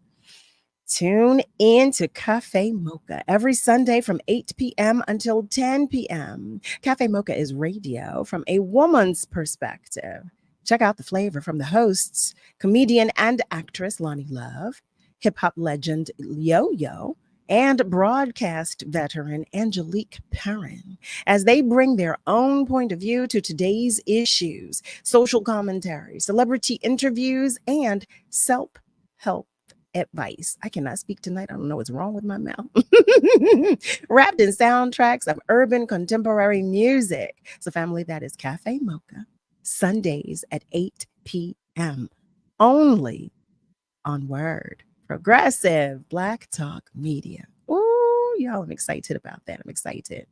tune in to Cafe Mocha every Sunday from 8 p.m. until 10 p.m. Cafe Mocha is radio from a woman's perspective. Check out the flavor from the hosts, comedian and actress Lonnie Love, hip-hop legend Yo-Yo, and broadcast veteran Angelique Perrin, as they bring their own point of view to today's issues, social commentary, celebrity interviews, and self-help advice. I cannot speak tonight. I don't know what's wrong with my mouth. Wrapped in soundtracks of urban contemporary music. So family, that is Cafe Mocha, Sundays at 8 p.m. only on Word. Progressive Black Talk Media. Ooh, y'all, I'm excited about that. I'm excited.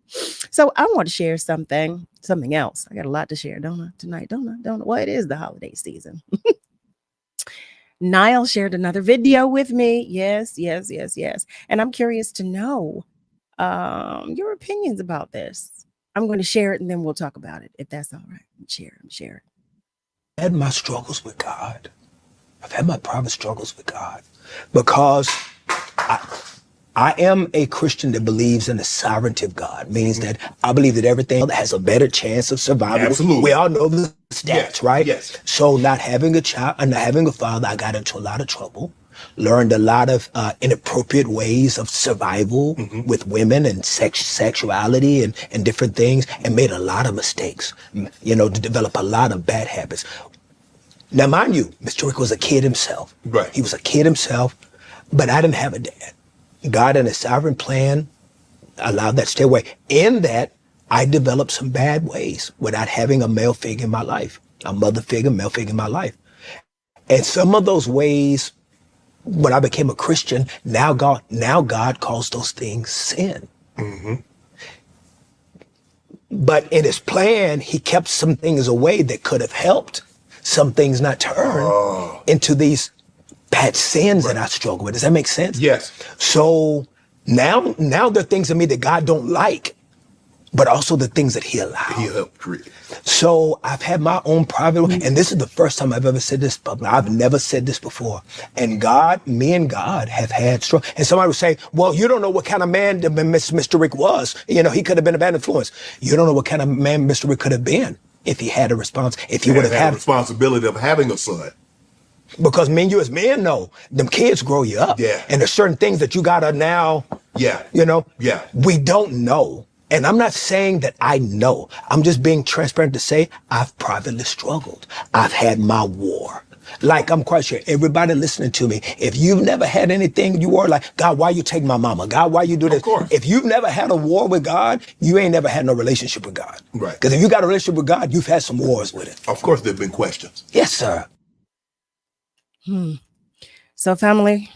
So I want to share something else. I got a lot to share, don't I? Tonight, don't I? Well, it is the holiday season. Niall shared another video with me. Yes. And I'm curious to know your opinions about this. I'm going to share it and then we'll talk about it, if that's all right. Share it. I had my struggles with God. I've had my private struggles with God because I am a Christian that believes in the sovereignty of God, means that I believe that everything has a better chance of survival. Absolutely. We all know the stats, right? Yes. So not having a child and not having a father, I got into a lot of trouble, learned a lot of inappropriate ways of survival with women and sexuality and different things, and made a lot of mistakes, to develop a lot of bad habits. Now, mind you, Mr. Rick was a kid himself. Right. He was a kid himself, but I didn't have a dad. God, in His sovereign plan, allowed that to stay away. In that, I developed some bad ways without having a male figure in my life, a mother figure, male figure in my life. And some of those ways, when I became a Christian, now God calls those things sin. But in His plan, He kept some things away that could have helped some things not turn into these bad sins that I struggle with. Does that make sense? Yes. So now there are things in me that God don't like, but also the things that He allowed. He helped create. So I've had my own private, and this is the first time I've ever said this publicly. I've never said this before. And me and God have had struggle. And somebody would say, well, you don't know what kind of man Mr. Rick was. He could have been a bad influence. You don't know what kind of man Mr. Rick could have been if he had a response, if he would have had a responsibility of having a son. Because me and you as men know, them kids grow you up. Yeah. And there's certain things that you gotta now, Yeah. We don't know. And I'm not saying that I know. I'm just being transparent to say I've privately struggled. I've had my war. Like, I'm quite sure everybody listening to me, if you've never had anything, you are like, God, why you take my mama? God, why you do this? Of course. If you've never had a war with God, you ain't never had no relationship with God. Right. Because if you got a relationship with God, you've had some wars with it. Of course, there have been questions. Yes, sir. So, family,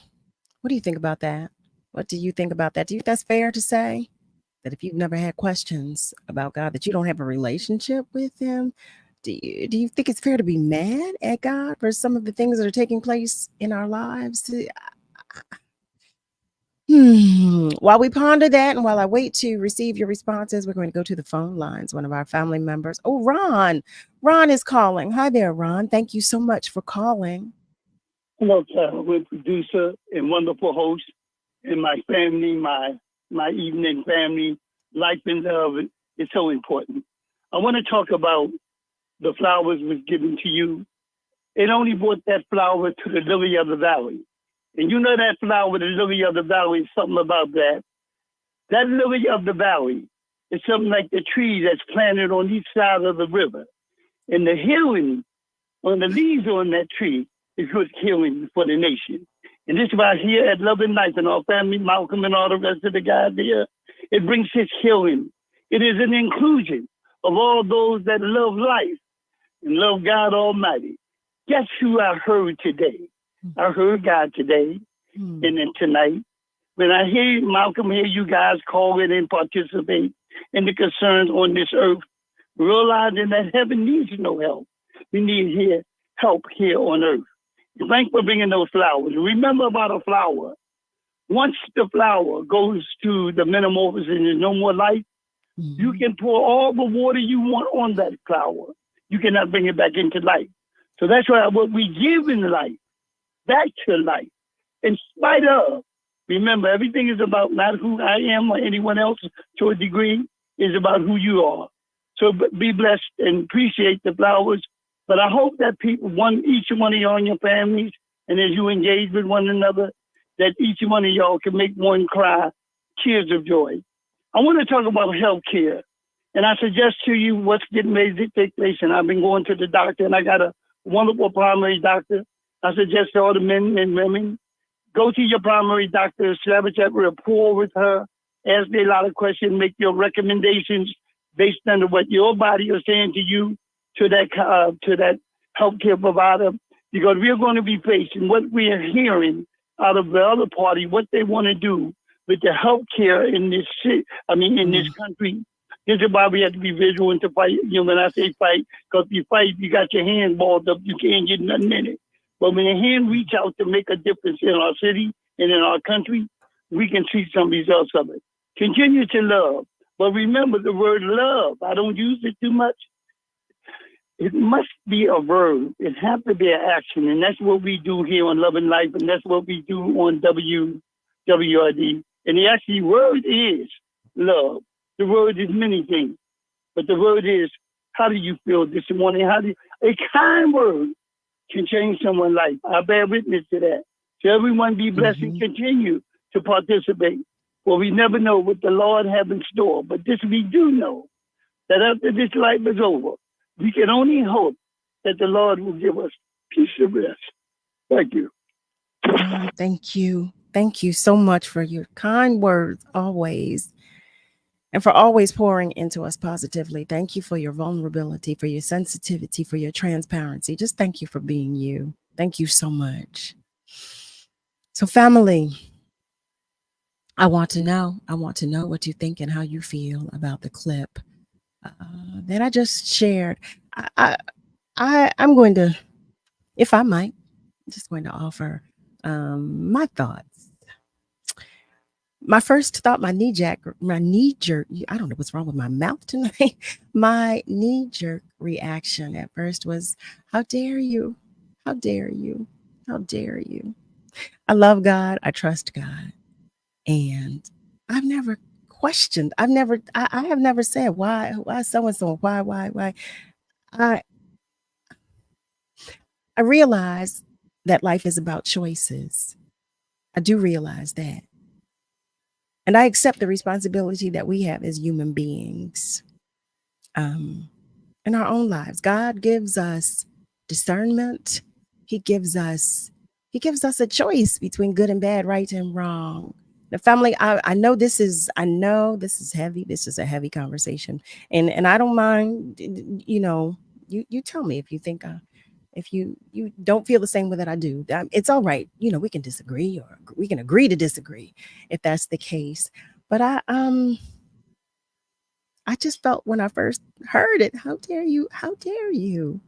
what do you think about that? What do you think about that? Do you think that's fair to say? That if you've never had questions about God, that you don't have a relationship with him? Do you think it's fair to be mad at God for some of the things that are taking place in our lives? While we ponder that and while I wait to receive your responses, we're going to go to the phone lines. One of our family members. Oh, Ron. Ron is calling. Hi there, Ron. Thank you so much for calling. Hello, Carol, producer and wonderful host, and my family, my evening family. Life and love is so important. I want to talk about the flowers was given to you. It only brought that flower to the lily of the valley. And you know that flower, the lily of the valley, is something about that. That lily of the valley is something like the tree that's planted on each side of the river. And the healing on the leaves on that tree is good healing for the nation. And this is why here at Love and Life and our family, Malcolm and all the rest of the guys there, it brings his healing. It is an inclusion of all those that love life and love God Almighty. Guess who I heard today? I heard God today and then tonight. When I hear Malcolm, hear you guys call in and participate in the concerns on this earth, realizing that heaven needs no help. We need help here on earth. Thanks for bringing those flowers. Remember about a flower. Once the flower goes to the metamorphosis and there's no more life, you can pour all the water you want on that flower. You cannot bring it back into life. So that's why what we give in life, back to life, in spite of, remember, everything is about not who I am or anyone else to a degree, is about who you are. So be blessed and appreciate the flowers. But I hope that people, each one of y'all and your families, and as you engage with one another, that each one of y'all can make one cry tears of joy. I want to talk about health care. And I suggest to you what's getting ready to take place. And I've been going to the doctor, and I got a wonderful primary doctor. I suggest to all the men and women, go to your primary doctor, establish that rapport with her, ask her a lot of questions, make your recommendations based on what your body is saying to you, to that healthcare provider, because we're going to be facing what we are hearing out of the other party, what they want to do with the healthcare in this this country. This is why we have to be vigilant to fight. When I say fight, because if you fight, you got your hand balled up, you can't get nothing in it. But when your hand reach out to make a difference in our city and in our country, we can see some results of it. Continue to love. But remember the word love. I don't use it too much. It must be a verb. It has to be an action. And that's what we do here on Love and Life. And that's what we do on WWRD. And the actual word is love. The word is many things. But the word is, how do you feel this morning? A kind word can change someone's life. I bear witness to that. So everyone be blessed and continue to participate. Well, we never know what the Lord have in store. But this we do know, that after this life is over, we can only hope that the Lord will give us peace and rest. Thank you. Thank you. Thank you so much for your kind words always, and for always pouring into us positively. Thank you for your vulnerability, for your sensitivity, for your transparency. Just thank you for being you. Thank you so much. So, family, I want to know what you think and how you feel about the clip that I just shared. I'm going to, if I might, just going to offer my thoughts. My first thought, my knee jerk, I don't know what's wrong with my mouth tonight. My knee jerk reaction at first was, how dare you? How dare you? How dare you? I love God. I trust God. And I've never questioned. I have never said why so-and-so, why. I realize that life is about choices. I do realize that. And I accept the responsibility that we have as human beings in our own lives. God gives us discernment. he gives us a choice between good and bad, right and wrong. The family, I know this is heavy. This is a heavy conversation. And I don't mind, you tell me if you think if you don't feel the same way that I do. It's all right. We can disagree, or we can agree to disagree if that's the case. But I just felt when I first heard it, how dare you? How dare you?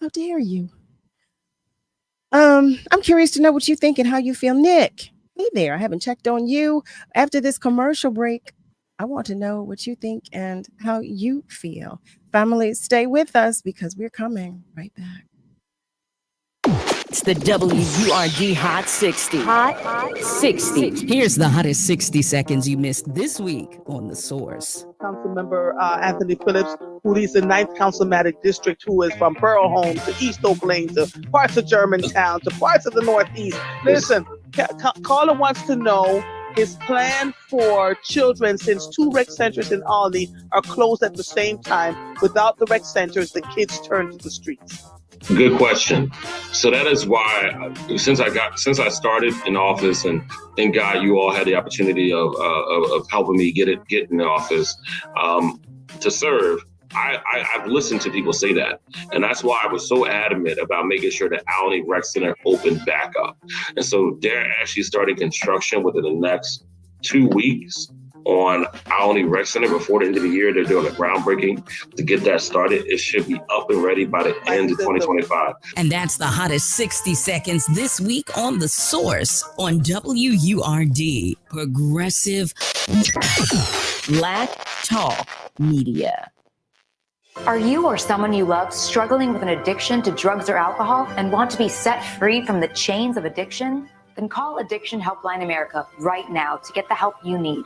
How dare you? I'm curious to know what you think and how you feel, Nick. Hey there, I haven't checked on you after this commercial break. I want to know what you think and how you feel. Family, stay with us because we're coming right back. It's the WURD Hot 60. Hot 60. Here's the hottest 60 seconds you missed this week on The Source. Councilmember Anthony Phillips, who leads the 9th Councilmatic District, who is from Pearl Home to East Oak Lane to parts of Germantown to parts of the Northeast. Listen, caller wants to know his plan for children, since 2 rec centers in Albany are closed at the same time. Without the rec centers, the kids turn to the streets. Good question. So that is why, since I started in office, and thank God you all had the opportunity of helping me get in the office to serve. I've listened to people say that, and that's why I was so adamant about making sure that Albany Rec Center opened back up. And so they're actually starting construction within the next 2 weeks on Albany Rec Center. Before the end of the year, they're doing a groundbreaking to get that started. It should be up and ready by the end of 2025. And that's the hottest 60 seconds this week on The Source on WURD, Progressive Black Talk Media. Are you or someone you love struggling with an addiction to drugs or alcohol and want to be set free from the chains of addiction? Then call Addiction Helpline America right now to get the help you need.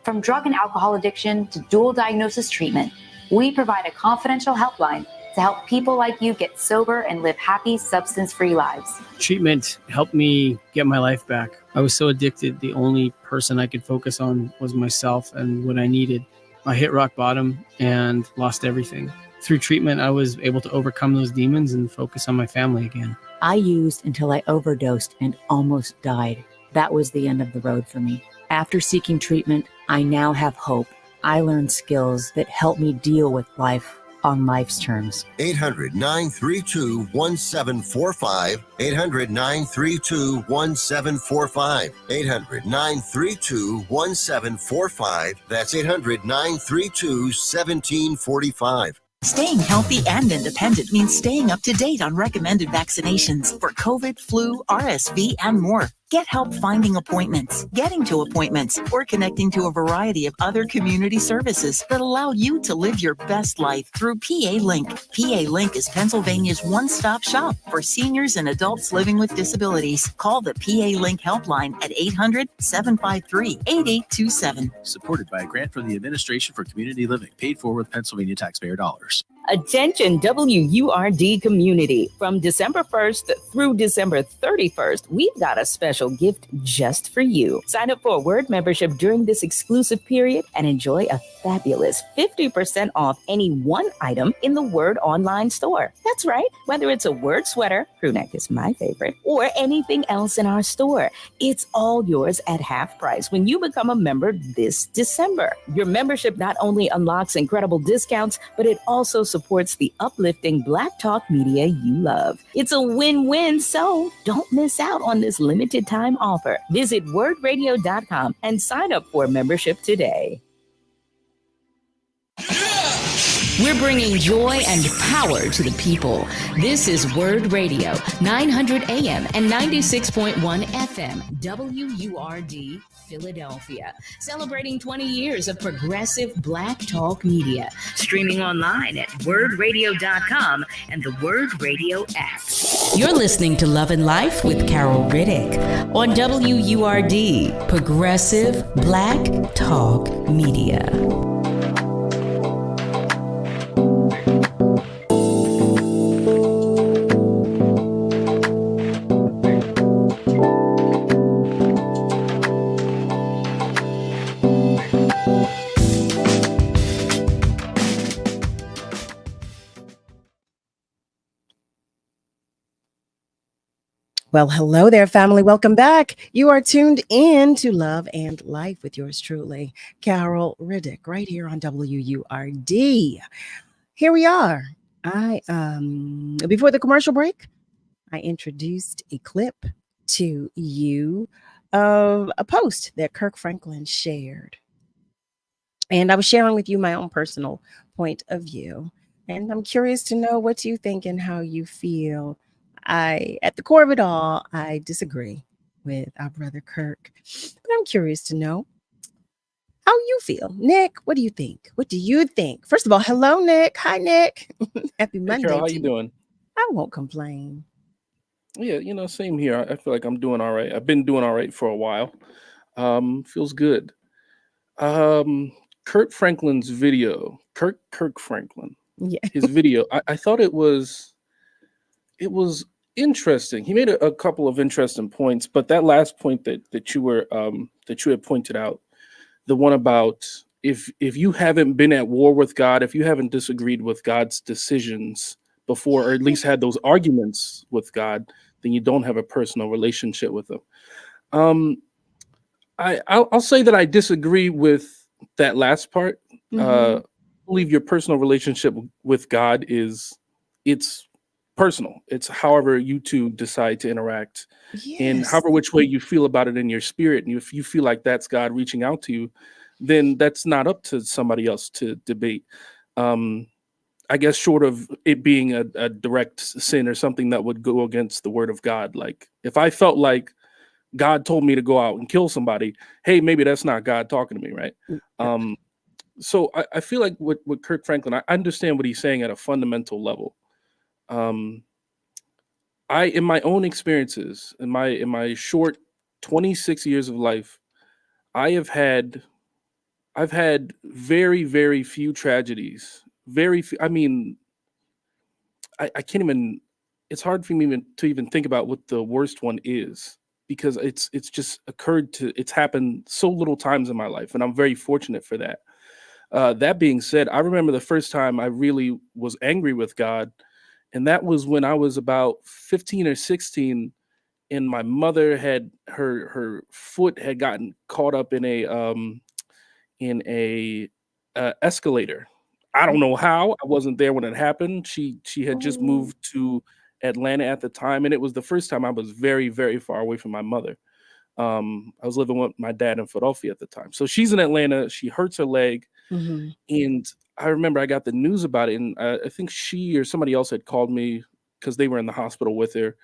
From drug and alcohol addiction to dual diagnosis treatment, we provide a confidential helpline to help people like you get sober and live happy, substance-free lives. Treatment helped me get my life back. I was so addicted. The only person I could focus on was myself and what I needed. I hit rock bottom and lost everything. Through treatment, I was able to overcome those demons and focus on my family again. I used until I overdosed and almost died. That was the end of the road for me. After seeking treatment, I now have hope. I learned skills that help me deal with life on life's terms. 800-932-1745. 800-932-1745. 800-932-1745. That's 800-932-1745. Staying healthy and independent means staying up to date on recommended vaccinations for COVID, flu, RSV, and more. Get help finding appointments, getting to appointments, or connecting to a variety of other community services that allow you to live your best life through PA Link. PA Link is Pennsylvania's one-stop shop for seniors and adults living with disabilities. Call the PA Link helpline at 800-753-8827. Supported by a grant from the Administration for Community Living, paid for with Pennsylvania taxpayer dollars. Attention WURD community. From December 1st through December 31st, we've got a special gift just for you. Sign up for a Word membership during this exclusive period and enjoy a fabulous 50% off any one item in the Word online store. That's right. Whether it's a Word sweater, crew neck is my favorite, or anything else in our store, it's all yours at half price when you become a member this December. Your membership not only unlocks incredible discounts, but it also supports the uplifting Black Talk media you love. It's a win-win, so don't miss out on this limited time offer. Visit wordradio.com and sign up for a membership today. We're bringing joy and power to the people. This is Word Radio, 900 AM and 96.1 FM, WURD, Philadelphia. Celebrating 20 years of progressive Black Talk media. Streaming online at wordradio.com and the Word Radio app. You're listening to Love and Life with Carol Riddick on WURD, Progressive Black Talk Media. Well, hello there, family. Welcome back. You are tuned in to Love and Life with yours truly, Carol Riddick, right here on WURD. Here we are. I before the commercial break, I introduced a clip to you of a post that Kirk Franklin shared. And I was sharing with you my own personal point of view. And I'm curious to know what you think and how you feel. At the core of it all, I disagree with our brother Kirk. But I'm curious to know how you feel. Nick, what do you think? What do you think? First of all, hello, Nick. Hi, Nick. Happy Monday. Hey, Carol, how to you doing? I won't complain. Yeah, same here. I feel like I'm doing all right. I've been doing all right for a while. Feels good. Kurt Franklin's video, Kirk Franklin, Yeah. his video. I thought it was interesting. He made a couple of interesting points, but that last point that you had pointed out, the one about if you haven't been at war with God, if you haven't disagreed with God's decisions before, or at least had those arguments with God, then you don't have a personal relationship with him. I'll say that I disagree with that last part. I believe your personal relationship with God it's personal. It's however you two decide to interact, and however which way you feel about it in your spirit. And if you feel like that's God reaching out to you, then that's not up to somebody else to debate. I guess short of it being a direct sin or something that would go against the word of God. Like if I felt like God told me to go out and kill somebody, hey, maybe that's not God talking to me, right? So I feel like with Kirk Franklin, I understand what he's saying at a fundamental level. In my own experiences, in my short 26 years of life, I've had very, very few tragedies. Very few. I mean, I can't even. It's hard for me to even think about what the worst one is, because it's just it's happened so little times in my life, and I'm very fortunate for that. That being said, I remember the first time I really was angry with God, and that was when I was about 15 or 16, and my mother had her foot had gotten caught up in a escalator. I don't know how. I wasn't there when it happened. She had just moved to Atlanta at the time, and it was the first time I was very, very far away from my mother. I was living with my dad in Philadelphia at the time. So she's in Atlanta. She hurts her leg, and I remember I got the news about it, and I think she or somebody else had called me because they were in the hospital with her,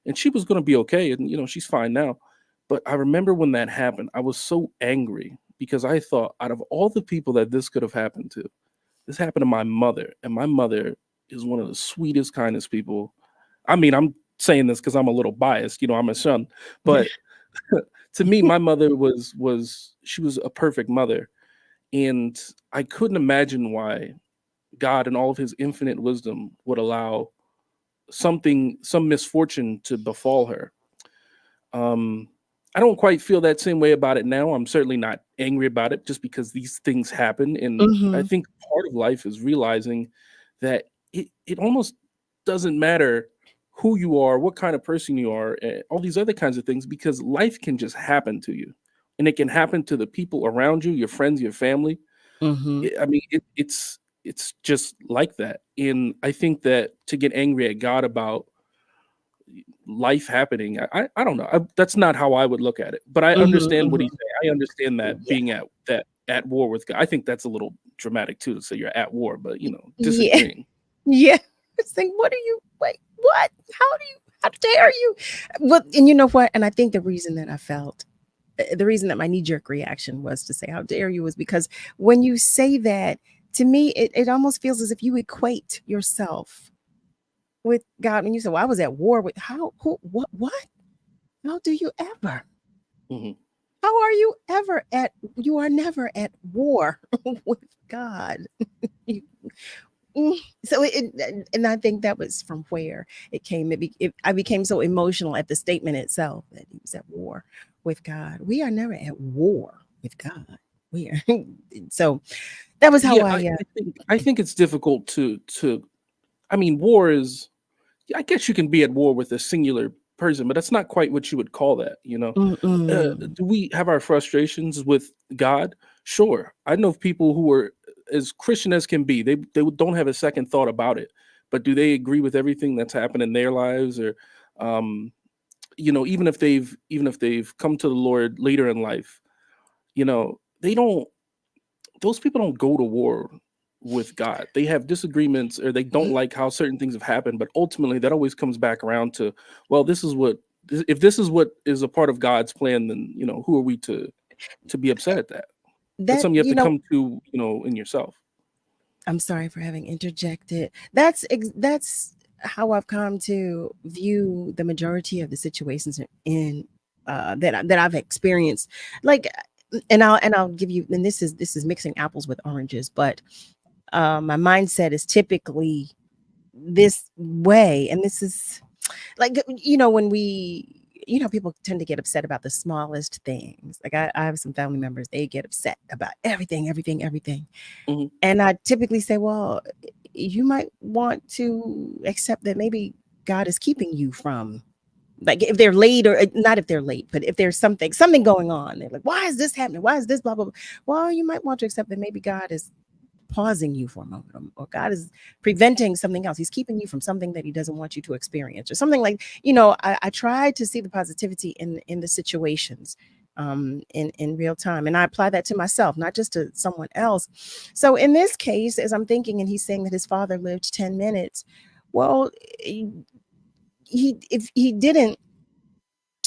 and she was going to be okay, and she's fine now. But I remember when that happened, I was so angry because I thought, out of all the people that this could have happened to, this happened to my mother, and my mother is one of the sweetest, kindest people. I mean, I'm saying this because I'm a little biased, I'm a son, but to me, my mother she was a perfect mother, and I couldn't imagine why God, in all of His infinite wisdom, would allow some misfortune to befall her. I don't quite feel that same way about it now. I'm certainly not angry about it just because these things happen. And I think part of life is realizing that it almost doesn't matter who you are, what kind of person you are, all these other kinds of things, because life can just happen to you. And it can happen to the people around you, your friends, your family. I mean, it's just like that. And I think that to get angry at God about life happening, I don't know. That's not how I would look at it. But I understand what he's saying. I understand that being at war with God. I think that's a little dramatic too, to say you're at war, but disagreeing. Yeah. It's like, what how dare you? Well, and you know what? And I think the reason that my knee-jerk reaction was to say how dare you was because when you say that, to me, it almost feels as if you equate yourself with God. When you say, well, I was at war with what? How do you ever? How are you ever you are never at war with God. So and I think that was from where it came. I became so emotional at the statement itself that he was at war with God. We are never at war with God. We are. So that was how I think it's difficult to. I mean, war is. I guess you can be at war with a singular person, but that's not quite what you would call that, you know. Mm-mm. Do we have our frustrations with God? Sure. I know of people who are as Christian as can be. They don't have a second thought about it. But do they agree with everything that's happened in their lives? Or you know, even if they've come to the Lord later in life, you know, those people don't go to war with God. They have disagreements, or they don't like how certain things have happened, but ultimately that always comes back around to, well, if this is what is a part of God's plan, then, you know, who are we to be upset at that? That's That, something you have you to know, come to, you know, in yourself. I'm sorry for having interjected. That's how I've come to view the majority of the situations in that I've experienced. Like, and I'll give you, and this is mixing apples with oranges, but my mindset is typically this way, and this is like, you know, when we, you know, people tend to get upset about the smallest things. Like I have some family members, they get upset about everything. Mhm. And I typically say, well, you might want to accept that maybe God is keeping you from, like, if they're late, or not if they're late, but if there's something going on, they're like, why is this happening? Why is this blah, blah, blah? Well, you might want to accept that maybe God is pausing you for a moment, or God is preventing something else. He's keeping you from something that he doesn't want you to experience, or something like, you know, I try to see the positivity in the situations in real time. And I apply that to myself, not just to someone else. So in this case, as I'm thinking, and he's saying that his father lived 10 minutes. Well, if he didn't,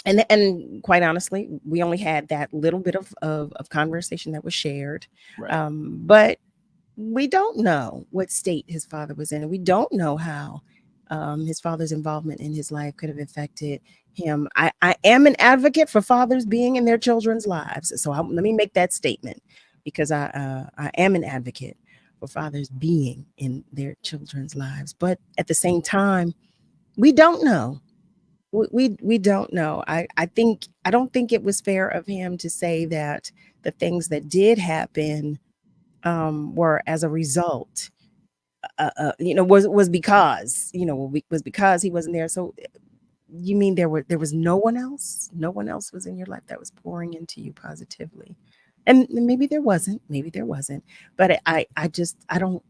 and quite honestly, we only had that little bit of conversation that was shared. Right. But we don't know what state his father was in, and we don't know how his father's involvement in his life could have affected him. I am an advocate for fathers being in their children's lives, so let me make that statement, because I am an advocate for fathers being in their children's lives. But at the same time, we don't know. We don't know. I don't think it was fair of him to say that the things that did happen were as a result, you know, was because, you know, was because he wasn't there. So you mean there was no one else? No one else was in your life that was pouring into you positively? And maybe there wasn't, but I guess I don't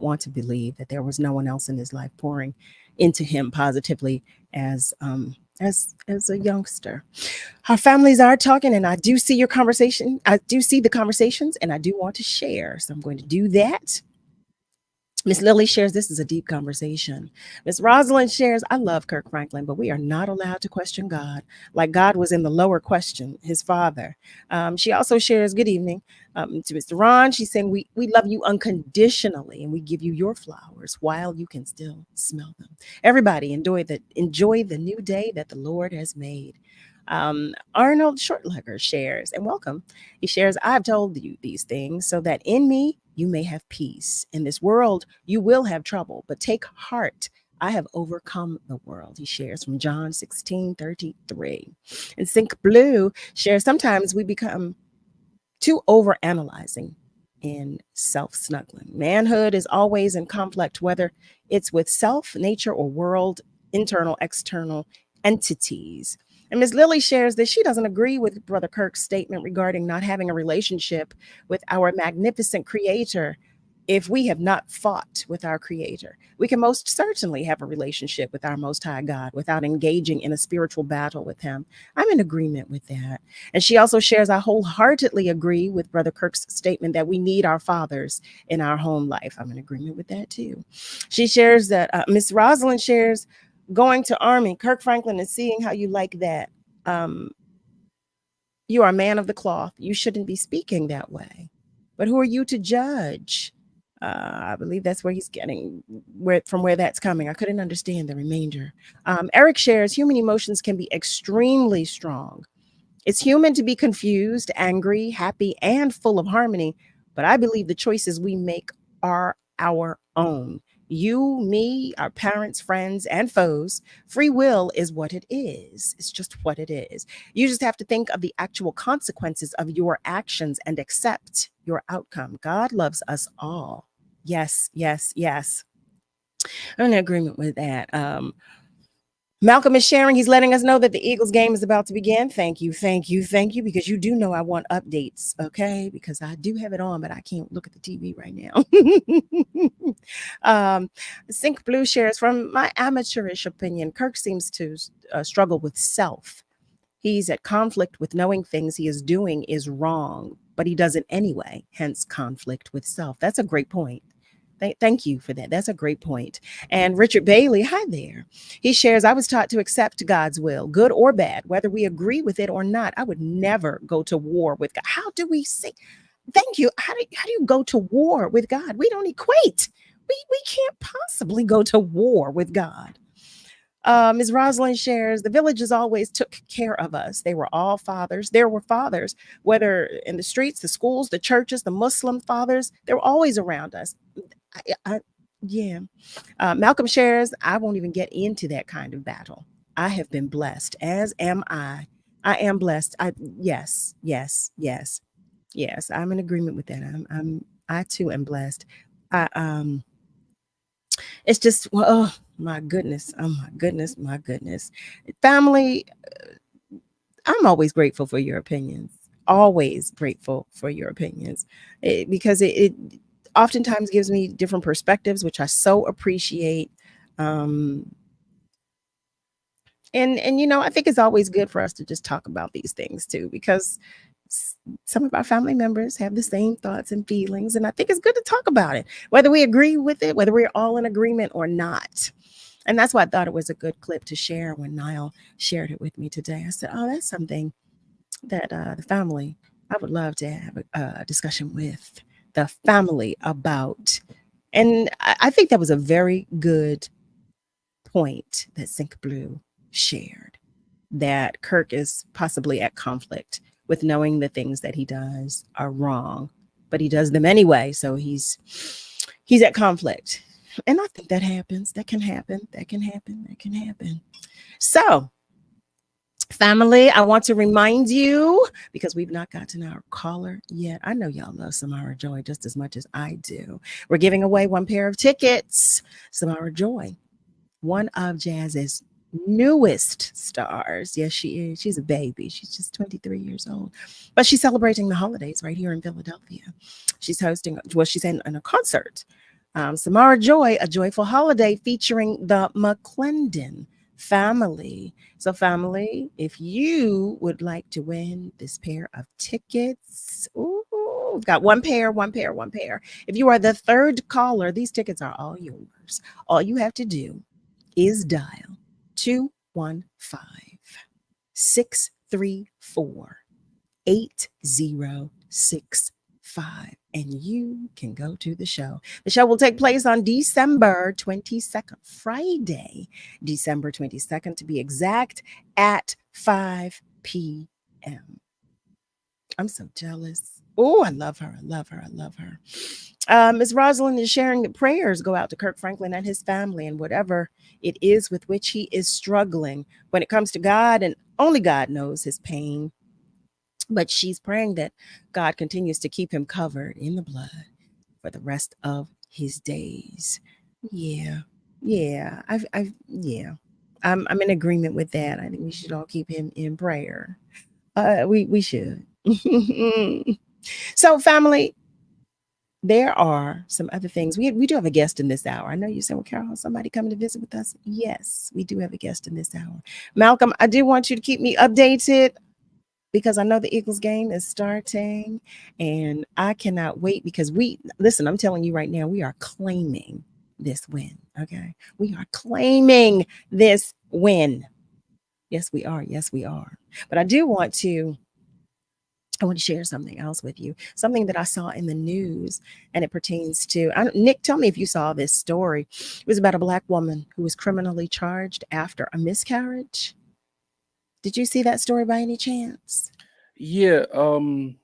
want to believe that there was no one else in his life pouring into him positively as a youngster. Our families are talking, and I do see your conversation. I do see the conversations, and I do want to share. So I'm going to do that. Miss Lily shares, this is a deep conversation. Miss Rosalind shares, I love Kirk Franklin, but we are not allowed to question God. Like God was in the lower question, his father. She also shares, good evening to Mr. Ron. She's saying, we love you unconditionally, and we give you your flowers while you can still smell them. Everybody enjoy the new day that the Lord has made. Arnold Shortlegger shares, and welcome. He shares, I've told you these things so that in me you may have peace. In this world you will have trouble, but take heart. I have overcome the world. He shares from John 16:33. And Sync Blue shares, sometimes we become too overanalyzing and self-snuggling. Manhood is always in conflict, whether it's with self, nature, or world, internal, external entities. And Ms. Lily shares that she doesn't agree with Brother Kirk's statement regarding not having a relationship with our magnificent creator. If we have not fought with our creator, we can most certainly have a relationship with our Most High God without engaging in a spiritual battle with him. I'm in agreement with that. And she also shares, I wholeheartedly agree with Brother Kirk's statement that we need our fathers in our home life. I'm in agreement with that too. She shares that Miss Rosalind shares, going to Army, Kirk Franklin, and seeing how you like that. You are a man of the cloth. You shouldn't be speaking that way. But who are you to judge? I believe that's where he's getting from where that's coming. I couldn't understand the remainder. Eric shares, human emotions can be extremely strong. It's human to be confused, angry, happy, and full of harmony. But I believe the choices we make are our own. You, me, our parents, friends, and foes. Free will is what it is. It's just what it is. You just have to think of the actual consequences of your actions and accept your outcome. God loves us all. Yes, yes, yes. I'm in agreement with that. Malcolm is sharing. He's letting us know that the Eagles game is about to begin. Thank you, because you do know I want updates, okay? Because I do have it on, but I can't look at the TV right now. Sync Blue shares, from my amateurish opinion, Kirk seems to struggle with self. He's at conflict with knowing things he is doing is wrong, but he does it anyway, hence conflict with self. That's a great point. Thank you for that. That's a great point. And Richard Bailey, hi there. He shares, I was taught to accept God's will, good or bad, whether we agree with it or not. I would never go to war with God. How do we say, thank you. How do you go to war with God? We don't equate. We can't possibly go to war with God. Ms. Rosalind shares, the villages always took care of us. They were all fathers. There were fathers, whether in the streets, the schools, the churches, the Muslim fathers, they were always around us. Yeah. Malcolm shares, I won't even get into that kind of battle. I have been blessed, as am I. I am blessed. Yes. I'm in agreement with that. I too am blessed. It's just, well, oh my goodness. Family, I'm always grateful for your opinions. Always grateful for your opinions, because it oftentimes gives me different perspectives, which I so appreciate. And I think it's always good for us to just talk about these things too, because some of our family members have the same thoughts and feelings, and I think it's good to talk about it, whether we agree with it, whether we're all in agreement or not. And that's why I thought it was a good clip to share when Niall shared it with me today. I said, oh, that's something that the family, I would love to have a discussion with the family about. And I think that was a very good point that Sync Blue shared, that Kirk is possibly at conflict with knowing the things that he does are wrong, but he does them anyway. So he's at conflict. And I think that happens. That can happen. So, family, I want to remind you, because we've not gotten our caller yet. I know y'all love Samara Joy just as much as I do. We're giving away one pair of tickets. Samara Joy, one of jazz's newest stars. Yes, she is. She's a baby. She's just 23 years old. But she's celebrating the holidays right here in Philadelphia. She's hosting, she's in a concert. Samara Joy, A Joyful Holiday, featuring the McClendon family. So family, if you would like to win this pair of tickets, we've got one pair. If you are the third caller, these tickets are all yours. All you have to do is dial 215-634-8065, and you can go to the show. The show will take place on December 22nd, Friday, December 22nd to be exact, at 5 p.m. I'm so jealous. Oh, I love her. Ms. Rosalind is sharing that prayers go out to Kirk Franklin and his family and whatever it is with which he is struggling when it comes to God, and only God knows his pain. But she's praying that God continues to keep him covered in the blood for the rest of his days. I'm in agreement with that. I think we should all keep him in prayer. We should. So, family, there are some other things. We do have a guest in this hour. I know you said, well, Carol, somebody coming to visit with us? Yes, we do have a guest in this hour. Malcolm, I do want you to keep me updated, because I know the Eagles game is starting and I cannot wait, because I'm telling you right now, we are claiming this win. Okay. We are claiming this win. Yes, we are. But I want to share something else with you, something that I saw in the news, and it pertains to, Nick, tell me if you saw this story. It was about a Black woman who was criminally charged after a miscarriage. Did you see that story by any chance? Yeah. I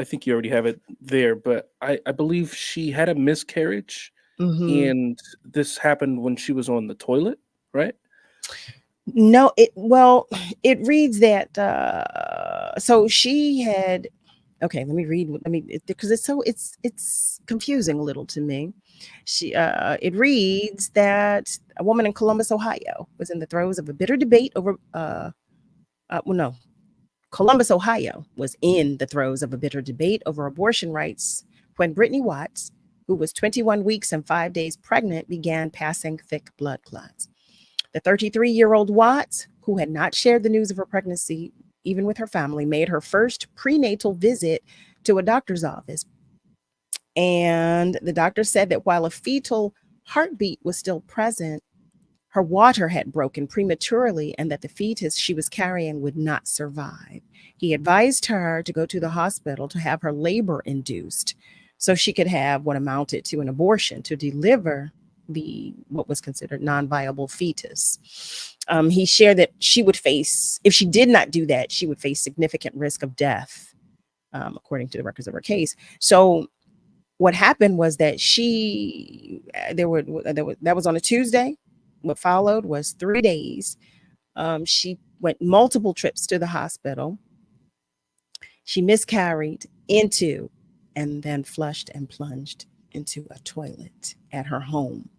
think you already have it there, but I believe she had a miscarriage, and this happened when she was on the toilet, right? No, it reads that so she had Okay, let me read. Because it's confusing a little to me. It reads that a woman in Columbus, Ohio, was in the throes of a bitter debate over. Well, no, Columbus, Ohio, was in the throes of a bitter debate over abortion rights when Brittany Watts, who was 21 weeks and 5 days pregnant, began passing thick blood clots. The 33-year-old Watts, who had not shared the news of her pregnancy even with her family, made her first prenatal visit to a doctor's office. And the doctor said that while a fetal heartbeat was still present, her water had broken prematurely and that the fetus she was carrying would not survive. He advised her to go to the hospital to have her labor induced so she could have what amounted to an abortion to deliver what was considered non-viable fetus. He shared that she would face, if she did not do that, she would face significant risk of death, according to the records of her case. So what happened was that that was on a Tuesday. What followed was 3 days. She went multiple trips to the hospital. She miscarried into and then flushed and plunged into a toilet at her home.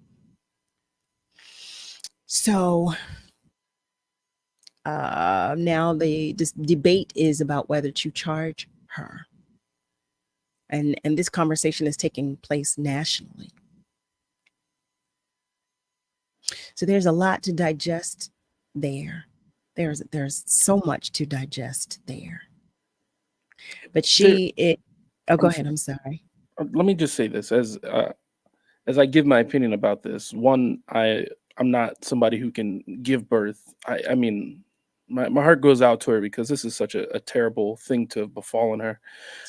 So now this debate is about whether to charge her. And this conversation is taking place nationally. So there's a lot to digest there. There's so much to digest there. But go ahead. I'm sorry. Let me just say this as I give my opinion about this. One, I'm not somebody who can give birth. I mean, my heart goes out to her because this is such a terrible thing to have befallen her.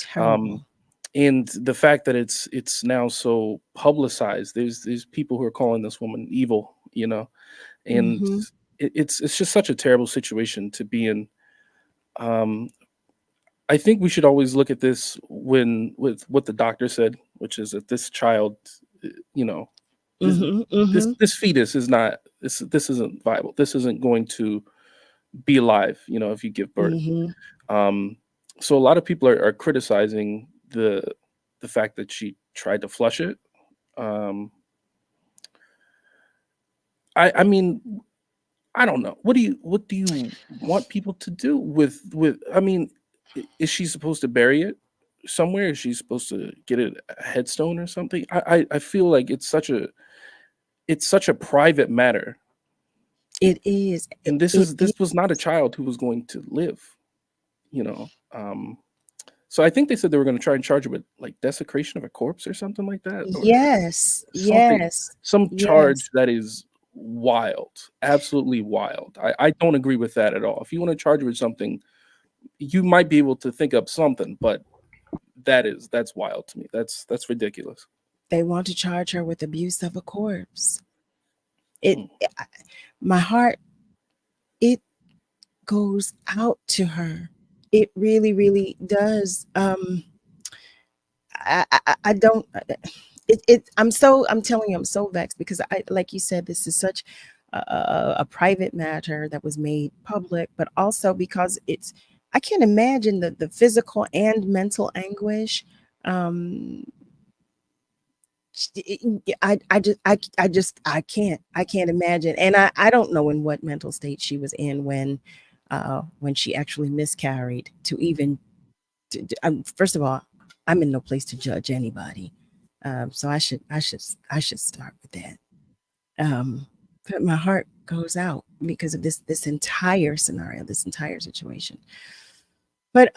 Terrible. And the fact that it's now so publicized, there's people who are calling this woman evil, and Mhm. it's just such a terrible situation to be in. I think we should always look at this with what the doctor said, which is that this child, this fetus is not this isn't viable. This isn't going to be alive, if you give birth. So a lot of people are criticizing the fact that she tried to flush it. I mean, I don't know. What do you want people to do with? I mean, is she supposed to bury it somewhere? Is she supposed to get it a headstone or something? I feel like it's such a private matter. It is. And this was not a child who was going to live, So I think they said they were going to try and charge her with like desecration of a corpse or something like that. Or Yes. some charge that is wild, absolutely wild. I don't agree with that at all. If you want to charge her with something, you might be able to think up something, but that's wild to me. That's ridiculous. They want to charge her with abuse of a corpse. My heart, it goes out to her. It really, really does. I don't. I'm telling you, I'm so vexed because like you said, this is such a private matter that was made public, but also because I can't imagine the physical and mental anguish. I can't imagine. And I don't know in what mental state she was in when she actually miscarried to even, first of all, I'm in no place to judge anybody. So I should start with that. But my heart goes out because of this entire scenario, this entire situation. But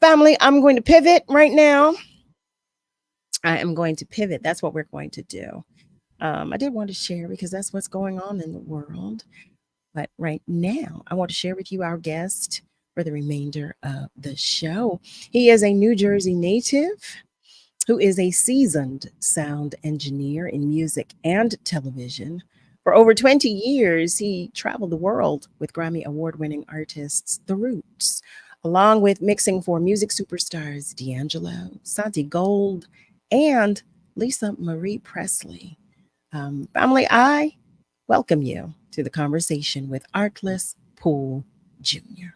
family, I'm going to pivot right now. I am going to pivot. That's what we're going to do. I did want to share because that's what's going on in the world. But right now, I want to share with you our guest for the remainder of the show. He is a New Jersey native who is a seasoned sound engineer in music and television. For over 20 years, he traveled the world with Grammy award-winning artists The Roots, along with mixing for music superstars D'Angelo, Santi Gold, and Lisa Marie Presley. Family, I welcome you to the conversation with Artless Poole Jr.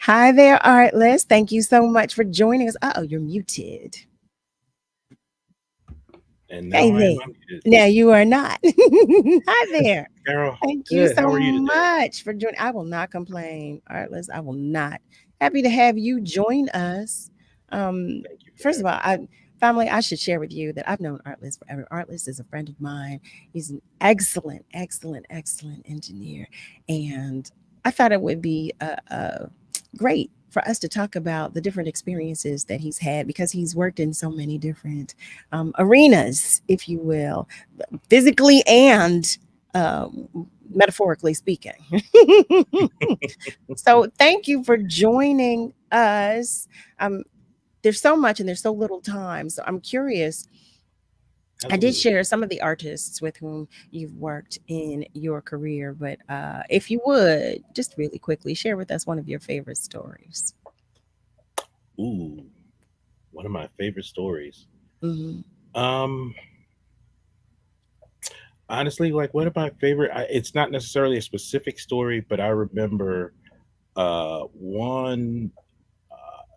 Hi there, Artless. Thank you so much for joining us. Oh, you're muted. And now Hey I am there. unmuted. Now you are not. Hi there. Carol, Thank you good. so How are you today? much for joining. I will not complain, Artless. I will not. Happy to have you join us. First of all, family, I should share with you that I've known Artless forever. Artless is a friend of mine. He's an excellent, excellent, excellent engineer. And I thought it would be great for us to talk about the different experiences that he's had because he's worked in so many different arenas, if you will, physically and metaphorically speaking. So thank you for joining us. There's so much and there's so little time. So I'm curious. I did share some of the artists with whom you've worked in your career, but if you would just really quickly share with us one of your favorite stories. Ooh, one of my favorite stories. Mm-hmm. Honestly, like one of my favorite. It's not necessarily a specific story, but I remember one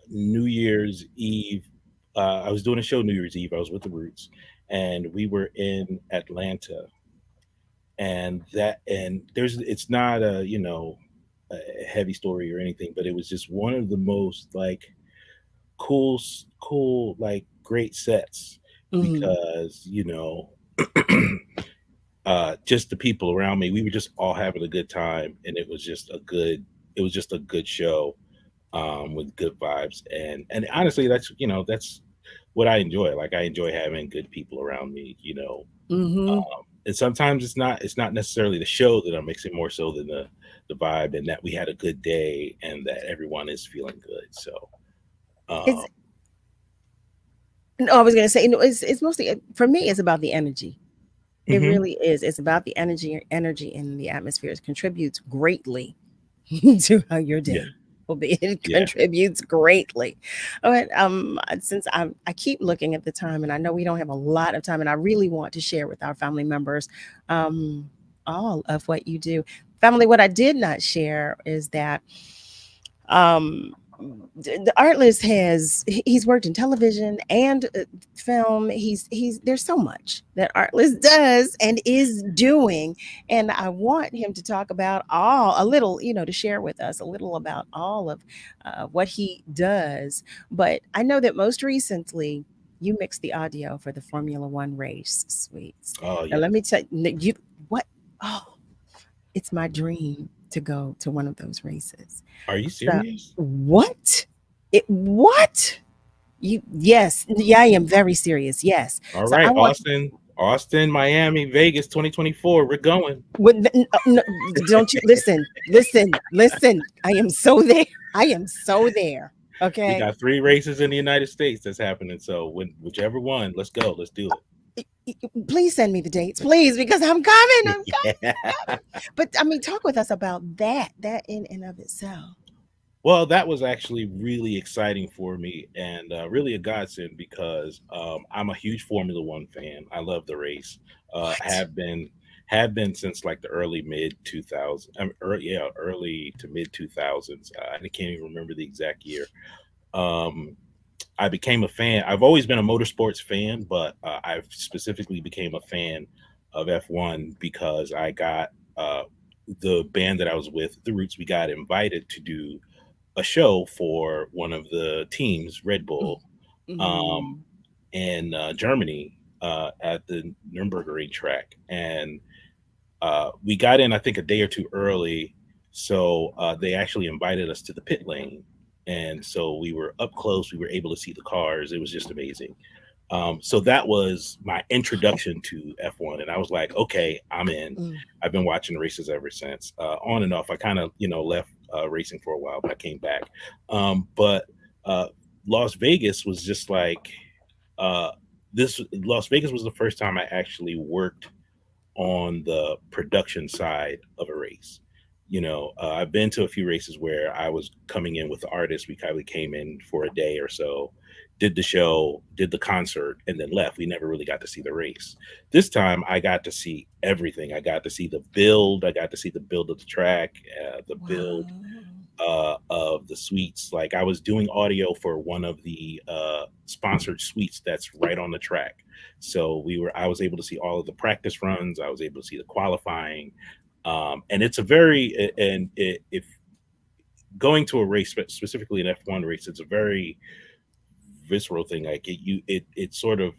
New Year's Eve. I was doing a show New Year's Eve. I was with the Roots, and we were in Atlanta. And it's not a a heavy story or anything, but it was just one of the most like cool like great sets because just the people around me, we were just all having a good time, and it was just a good show with good vibes, and honestly that's what I enjoy. Like I enjoy having good people around me, and sometimes it's not necessarily the show that I'm mixing, more so than the vibe, and that we had a good day and that everyone is feeling good. So no, I was going to say, it's mostly for me. It's about the energy. It really is. It's about the energy in the atmosphere. It contributes greatly to how your day will be. It contributes greatly. All right. Since I keep looking at the time, and I know we don't have a lot of time, and I really want to share with our family members all of what you do. Family, what I did not share is that the Artless he's worked in television and film. He's there's so much that Artless does and is doing, and I want him to talk about a little, to share with us a little about all of what he does. But I know that most recently you mixed the audio for the Formula One race, sweets. Oh Now yeah. let me tell you what. Oh, it's my dream to go to one of those races. Are you So, serious? what? What? Yes, I am very serious. Yes. All So I right, want. Austin, Miami, Vegas, 2024. We're going. No, don't you listen. I am so there. I am so there. We Okay. got 3 races in the United States that's happening. So whichever one, let's go. Let's do it. Please send me the dates, please, because I'm coming. I'm coming. Yeah. But I mean, talk with us about that in and of itself. Well, that was actually really exciting for me, and really a godsend because I'm a huge Formula One fan. I love the race. Have been since like the early mid 2000s. Early to mid 2000s. I can't even remember the exact year. I became a fan. I've always been a motorsports fan, but I specifically became a fan of F1 because I got the band that I was with, the Roots. We got invited to do a show for one of the teams, Red Bull, in Germany at the Nürburgring track, and we got in I think a day or two early, so they actually invited us to the pit lane, and so we were up close. We were able to see the cars. It was just amazing. So that was my introduction to F1, and I was like, okay, I'm in. I've been watching races ever since. On and off, I kind of left racing for a while, but I came back. But Las Vegas was just like Las Vegas was the first time I actually worked on the production side of a race. I've been to a few races where I was coming in with the artist. We kind of came in for a day or so, did the show, did the concert, and then left. We never really got to see the race. This time I got to see everything. I got to see the build. I got to see the build of the track, the build. of the suites. Like I was doing audio for one of the sponsored suites that's right on the track. So I was able to see all of the practice runs. I was able to see the qualifying. And it's if going to a race, specifically an F1 race, it's a very visceral thing. Like it sort of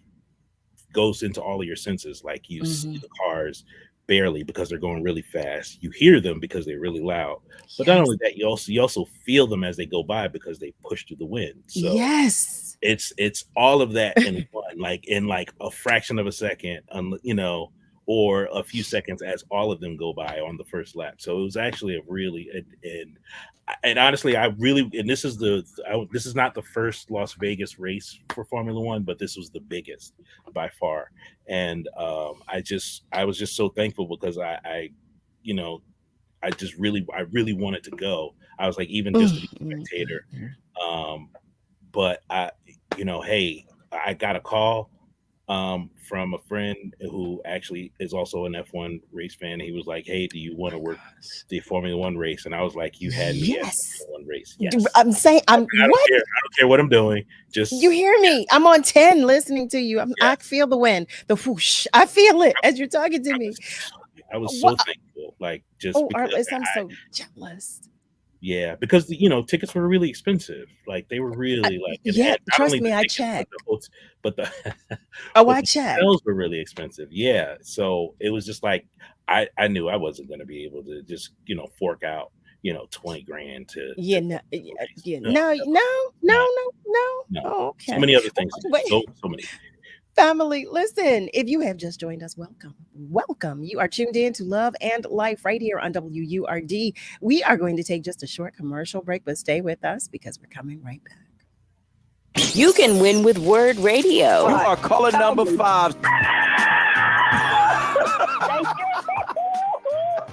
goes into all of your senses. Like you see the cars barely because they're going really fast. You hear them because they're really loud. But not only that, you also feel them as they go by because they push through the wind. So yes, it's all of that in one, like in like a fraction of a second, or a few seconds as all of them go by on the first lap. So it was actually a really and honestly, this is not the first Las Vegas race for Formula One, but this was the biggest by far. And I was just so thankful because I really wanted to go. I was like, even just to be a spectator. But hey, I got a call from a friend who actually is also an F1 race fan. He was like, "Hey, do you want to work the Formula One race?" And I was like, "You had me at Formula One race." Yes. I'm saying, I don't care what I'm doing. Just you hear me? I'm on 10 listening to you. I feel the wind, the whoosh. I feel it as you're talking to me. I was so thankful. Like just Artless, I'm so jealous. Yeah, because tickets were really expensive. Like they were really trust me, I checked. But the I checked. Hotels were really expensive. Yeah, so it was just like I knew I wasn't going to be able to just fork out $20,000 to no. Oh, okay. So many other things. So many. Family, listen, if you have just joined us, welcome. You are tuned in to Love and Life right here on WURD. We are going to take just a short commercial break, but stay with us because we're coming right back. You can win with Word Radio. You are caller number 5.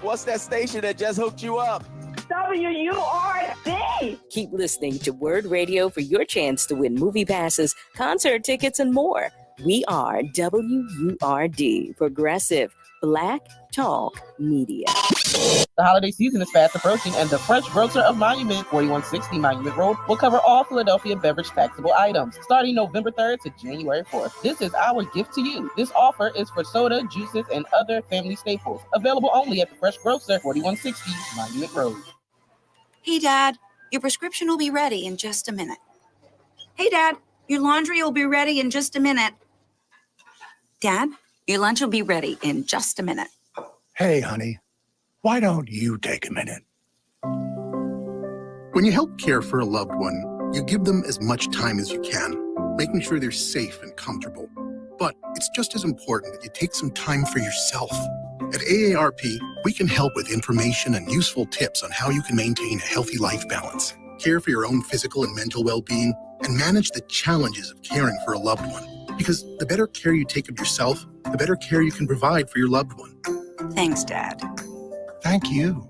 What's that station that just hooked you up? WURD. Keep listening to Word Radio for your chance to win movie passes, concert tickets, and more. We are WURD, Progressive Black Talk Media. The holiday season is fast approaching, and the Fresh Grocer of Monument, 4160 Monument Road, will cover all Philadelphia beverage taxable items starting November 3rd to January 4th. This is our gift to you. This offer is for soda, juices, and other family staples. Available only at the Fresh Grocer, 4160 Monument Road. Hey, Dad, your prescription will be ready in just a minute. Hey, Dad, your laundry will be ready in just a minute. Dad, your lunch will be ready in just a minute. Hey, honey, why don't you take a minute? When you help care for a loved one, you give them as much time as you can, making sure they're safe and comfortable. But it's just as important that you take some time for yourself. At AARP, we can help with information and useful tips on how you can maintain a healthy life balance, care for your own physical and mental well-being, and manage the challenges of caring for a loved one. Because the better care you take of yourself, the better care you can provide for your loved one. Thanks, Dad. Thank you.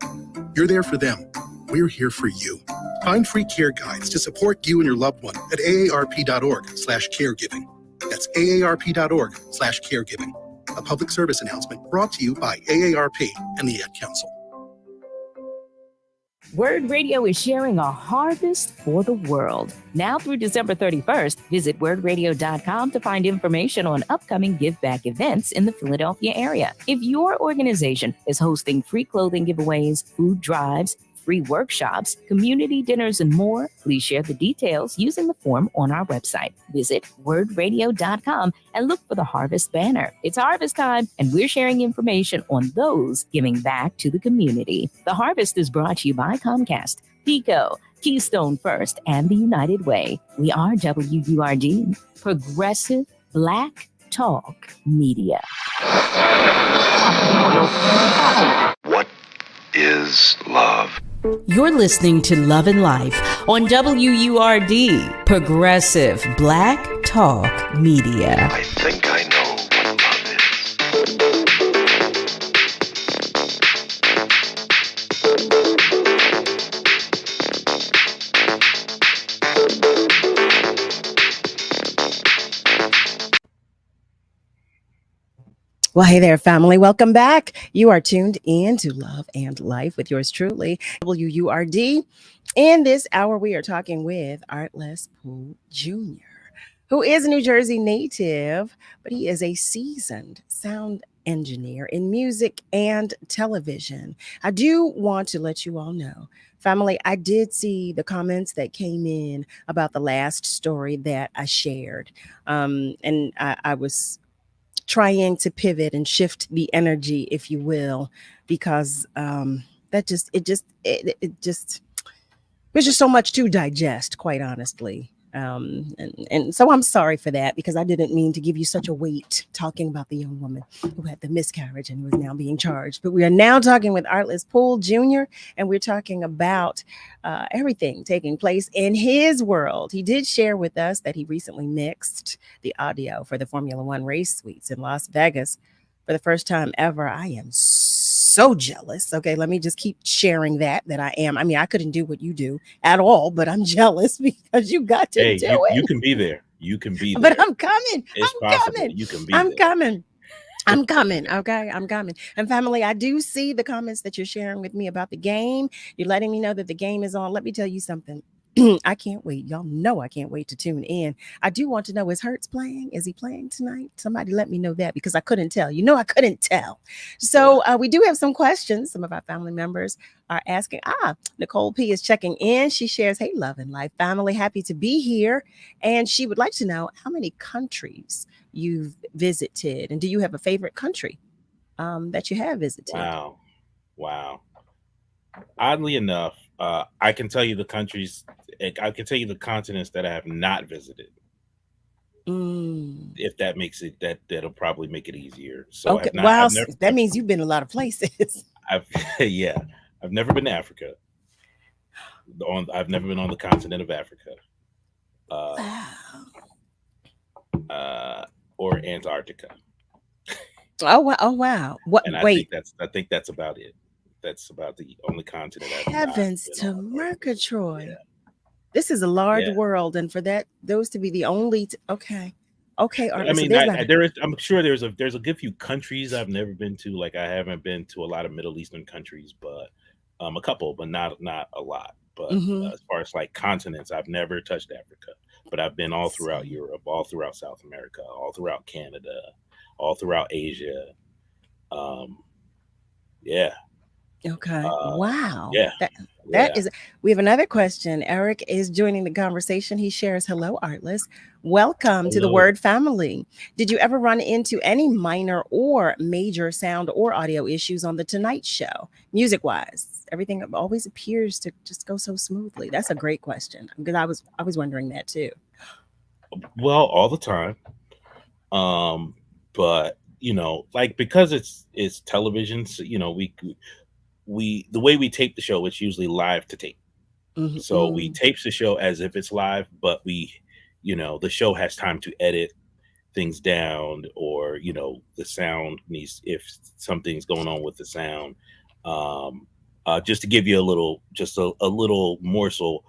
You're there for them. We're here for you. Find free care guides to support you and your loved one at aarp.org/caregiving. That's aarp.org/caregiving. A public service announcement brought to you by AARP and the Ad Council. Word Radio is sharing a harvest for the world. Now through December 31st, visit wordradio.com to find information on upcoming give back events in the Philadelphia area. If your organization is hosting free clothing giveaways, food drives, free workshops, community dinners, and more, please share the details using the form on our website. Visit wordradio.com and look for the Harvest banner. It's harvest time, and we're sharing information on those giving back to the community. The Harvest is brought to you by Comcast, Pico, Keystone First, and the United Way. We are WURD, Progressive Black Talk Media. What is love? You're listening to Love and Life on WURD, Progressive Black Talk Media. I think I know what love Well, hey there, family. Welcome back. You are tuned in to Love and Life with yours truly, WURD. In this hour, we are talking with Artless Poole Jr., who is a New Jersey native, but he is a seasoned sound engineer in music and television. I do want to let you all know, family, I did see the comments that came in about the last story that I shared. And I was trying to pivot and shift the energy, if you will, because it just there's just so much to digest, quite honestly. And so I'm sorry for that, because I didn't mean to give you such a weight talking about the young woman who had the miscarriage and was now being charged. But we are now talking with Artless Poole Jr., and we're talking about everything taking place in his world. He did share with us that he recently mixed the audio for the Formula One race suites in Las Vegas for the first time ever. I am so jealous. Okay, let me just keep sharing that I am. I mean, I couldn't do what you do at all, but I'm jealous because you got to do it. You can be there. You can be there. But I'm coming. It's I'm possible. coming. You can be I'm there. coming. I'm coming. Okay. I'm coming. And family, I do see the comments that you're sharing with me about the game. You're letting me know that the game is on. Let me tell you something. I can't wait. Y'all know I can't wait to tune in. I do want to know, is Hertz playing? Is he playing tonight? Somebody let me know that, because I couldn't tell. I couldn't tell. So we do have some questions. Some of our family members are asking. Nicole P is checking in. She shares, hey, Love and Life family, happy to be here. And she would like to know how many countries you've visited. And do you have a favorite country that you have visited? Wow. Oddly enough, I can tell you the countries, I can tell you the continents that I have not visited. If that makes it, that'll probably make it easier. So okay, that means you've been a lot of places. I've never been to Africa. I've never been on the continent of Africa. Or Antarctica. Oh wow! What? And wait, I think that's about it. That's about the only continent I've heavens to Murgatroyd. Yeah. This is a large world, and for those to be the only okay. I mean, I'm sure there's a good few countries I've never been to. Like, I haven't been to a lot of Middle Eastern countries, but a couple, but not a lot. But as far as like continents, I've never touched Africa, but I've been all throughout Europe, all throughout South America, all throughout Canada, all throughout Asia. Okay. Wow. Yeah. That is. We have another question. Eric is joining the conversation. He shares, hello, Artless. Welcome to the Word family. Did you ever run into any minor or major sound or audio issues on The Tonight Show? Music-wise, everything always appears to just go so smoothly. That's a great question, because I was wondering that too. Well, all the time. But like, because it's television, so, the way we tape the show, it's usually live to tape. So we tape the show as if it's live, but the show has time to edit things down, or the sound needs, if something's going on with the sound. Just to give you a little morsel,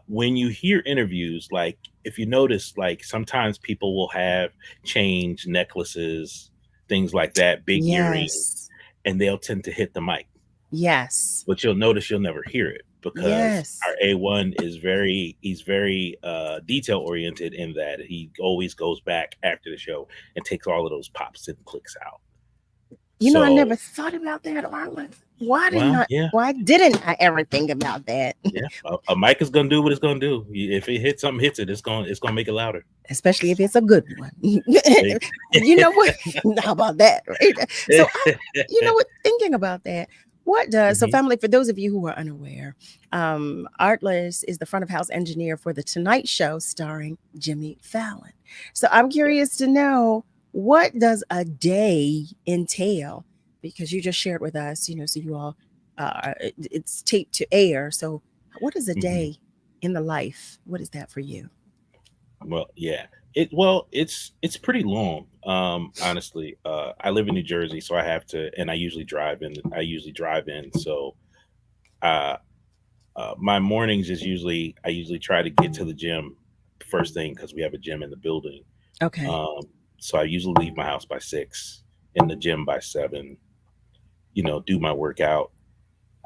when you hear interviews, like if you notice, like sometimes people will have chains, necklaces, things like that, big earrings, and they'll tend to hit the mic. Yes. But you'll notice you'll never hear it, because our A1 is very detail oriented, in that he always goes back after the show and takes all of those pops and clicks out. I never thought about that, Artless. Why didn't I ever think about that? Yeah, a mic is gonna do what it's gonna do. If it hits something, hits it, it's gonna make it louder. Especially if it's a good one. You know what? How about that? Right? So, thinking about that, what does so family? For those of you who are unaware, Artless is the front of house engineer for The Tonight Show, starring Jimmy Fallon. So I'm curious to know, what does a day entail? Because you just shared with us, so you all, it's taped to air. So what is a day in the life? What is that for you? Well, yeah, it's pretty long. Honestly, I live in New Jersey, so I have to, and I usually drive in. So, my mornings is I usually try to get to the gym first thing, because we have a gym in the building. Okay. So I usually leave my house by 6. in the gym by 7, do my workout,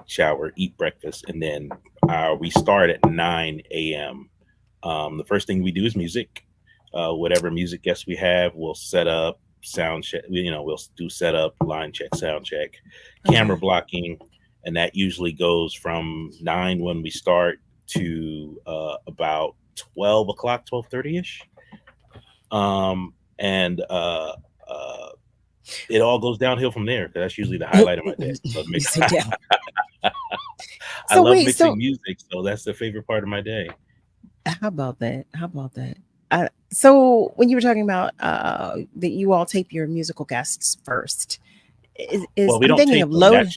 shower, eat breakfast, and then we start at 9 a.m. The first thing we do is music. Whatever music guests we have, we'll set up, sound check. We'll do setup, line check, sound check, camera blocking, and that usually goes from 9 when we start to about 12 o'clock, 12:30 ish. And it all goes downhill from there. That's usually the highlight of my day. Sit down. I love mixing music, so that's the favorite part of my day. How about that? So when you were talking about that you all tape your musical guests first, well, we I'm don't thinking tape of them. load.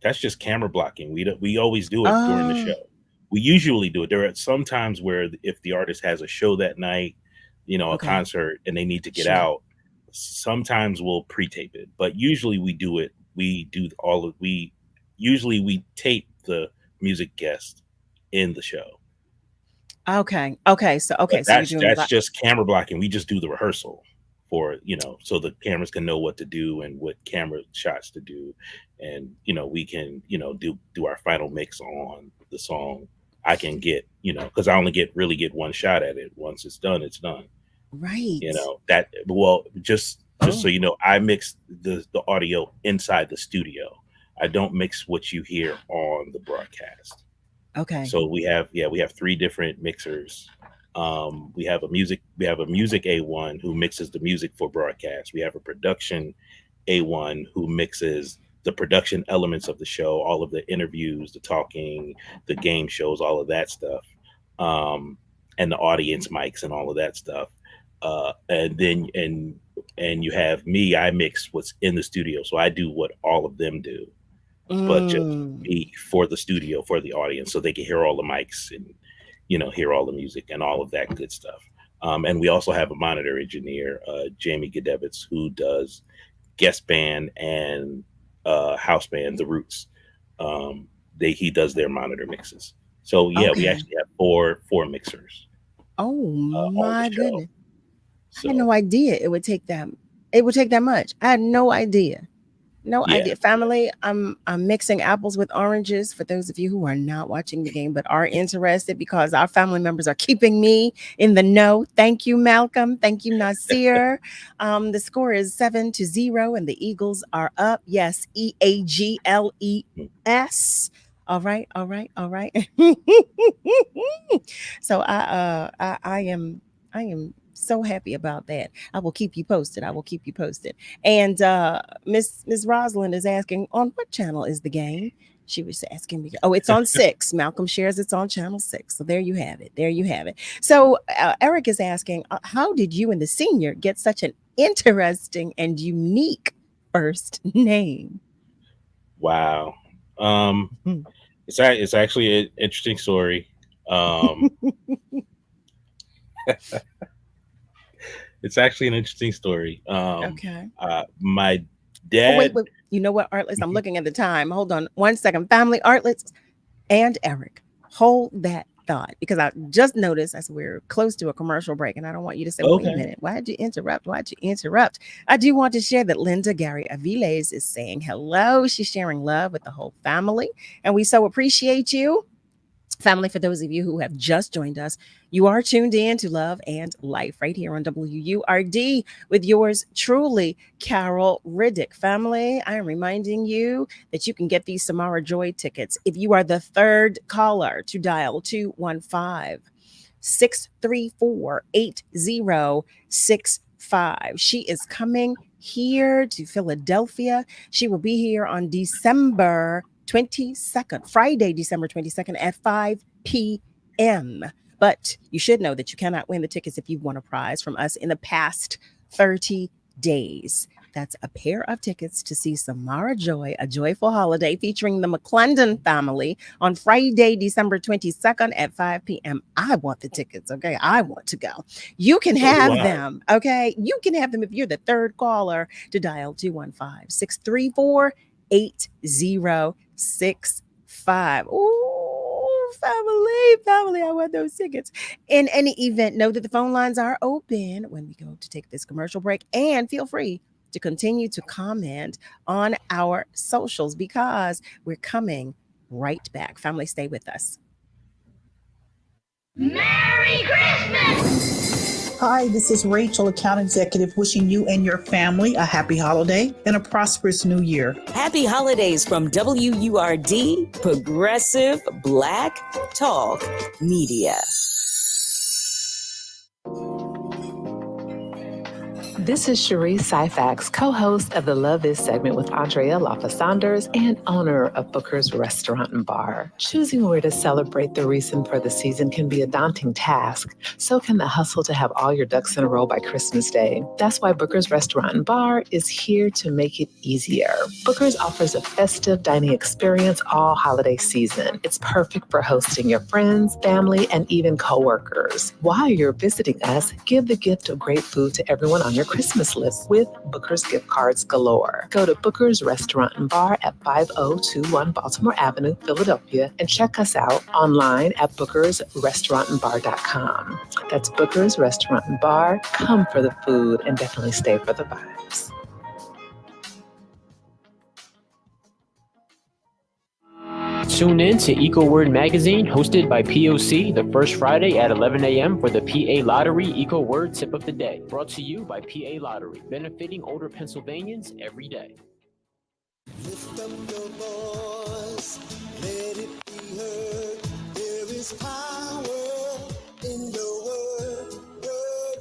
That's just camera blocking. We always do it during the show. We usually do it. There are some times where if the artist has a show that night, a concert, and they need to get out, sometimes we'll pre-tape it. But usually we do it. We tape the music guest in the show. Okay. So that's just camera blocking. We just do the rehearsal for, so the cameras can know what to do and what camera shots to do. And, we can, do our final mix on the song. I can get, because I only get one shot at it. Once it's done, it's done. Right. Just so you know, I mix the audio inside the studio. I don't mix what you hear on the broadcast. Okay. So we have 3 different mixers. We have a music A1 who mixes the music for broadcast. We have a production A1 who mixes the production elements of the show, all of the interviews, the talking, the game shows, all of that stuff, and the audience mics and all of that stuff. And then you have me. I mix what's in the studio, so I do what all of them do, but just me for the studio, for the audience, so they can hear all the mics and hear all the music and all of that good stuff. And we also have a monitor engineer, Jamie Gedevitz, who does guest band and house band, The Roots. He does their monitor mixes. So we actually have four mixers. Oh my goodness! So, I had no idea it would take that. It would take that much. I had no idea. No idea. Family, I'm mixing apples with oranges for those of you who are not watching the game but are interested, because our family members are keeping me in the know. Thank you, Malcolm. Thank you, Nasir. The score is 7-0 and the Eagles are up. Yes, EAGLES. All right. So I am so happy about that. I will keep you posted. And Miss Rosalind is asking, on what channel is the game? She was asking me. Oh, it's on 6. Malcolm shares it's on channel 6. So there you have it. So Eric is asking, how did you and the senior get such an interesting and unique first name? Wow. It's actually an interesting story. It's actually an interesting story. Okay. My dad. Wait. You know what, Artless? I'm looking at the time. Hold on 1 second. Family, Artless and Eric, hold that thought, because I just noticed as we're close to a commercial break, and I don't want you to say, wait a minute, why'd you interrupt? I do want to share that Linda Gary Aviles is saying hello. She's sharing love with the whole family, and we so appreciate you. Family, for those of you who have just joined us, you are tuned in to Love and Life right here on WURD with yours truly, Carol Riddick. Family, I am reminding you that you can get these Samara Joy tickets if you are the third caller to dial 215-634-8065. She is coming here to Philadelphia. She will be here on December 22nd, Friday, December 22nd at 5 p.m. But you should know that you cannot win the tickets if you've won a prize from us in the past 30 days. That's a pair of tickets to see Samara Joy, A Joyful Holiday, featuring the McClendon family on Friday, December 22nd at 5 p.m. I want the tickets, okay? I want to go. You can have them, okay? You can have them if you're the third caller to dial 215-634-8065. Ooh, family, I want those tickets. In any event, know that the phone lines are open when we go to take this commercial break, and feel free to continue to comment on our socials because we're coming right back. Family, stay with us. Merry Christmas! Hi, this is Rachel, account executive, wishing you and your family a happy holiday and a prosperous new year. Happy holidays from WURD, Progressive Black Talk Media. This is Cherie Syfax, co-host of the Love Is segment with Andrea Lafa-Saunders and owner of Booker's Restaurant and Bar. Choosing where to celebrate the reason for the season can be a daunting task. So can the hustle to have all your ducks in a row by Christmas Day. That's why Booker's Restaurant and Bar is here to make it easier. Booker's offers a festive dining experience all holiday season. It's perfect for hosting your friends, family, and even coworkers. While you're visiting us, give the gift of great food to everyone on your Christmas list with Booker's gift cards galore. Go to Booker's Restaurant and Bar at 5021 Baltimore Avenue, Philadelphia, and check us out online at bookersrestaurantandbar.com. That's Booker's Restaurant and Bar. Come for the food and definitely stay for the vibes. Tune in to EcoWord Magazine, hosted by POC, the first Friday at 11 a.m. for the PA Lottery EcoWord Tip of the Day. Brought to you by PA Lottery, benefiting older Pennsylvanians every day. Lift up your voice, let it be heard. There is power in your word, word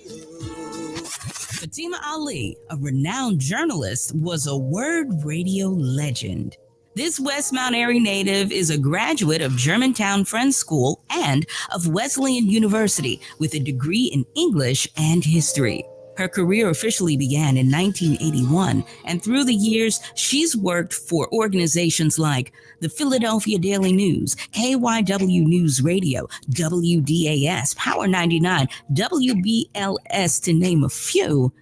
radio. Fatima Ali, a renowned journalist, was a Word Radio legend. This West Mount Airy native is a graduate of Germantown Friends School and of Wesleyan University with a degree in English and history. Her career officially began in 1981, and through the years, she's worked for organizations like the Philadelphia Daily News, KYW News Radio, WDAS, Power 99, WBLS, to name a few,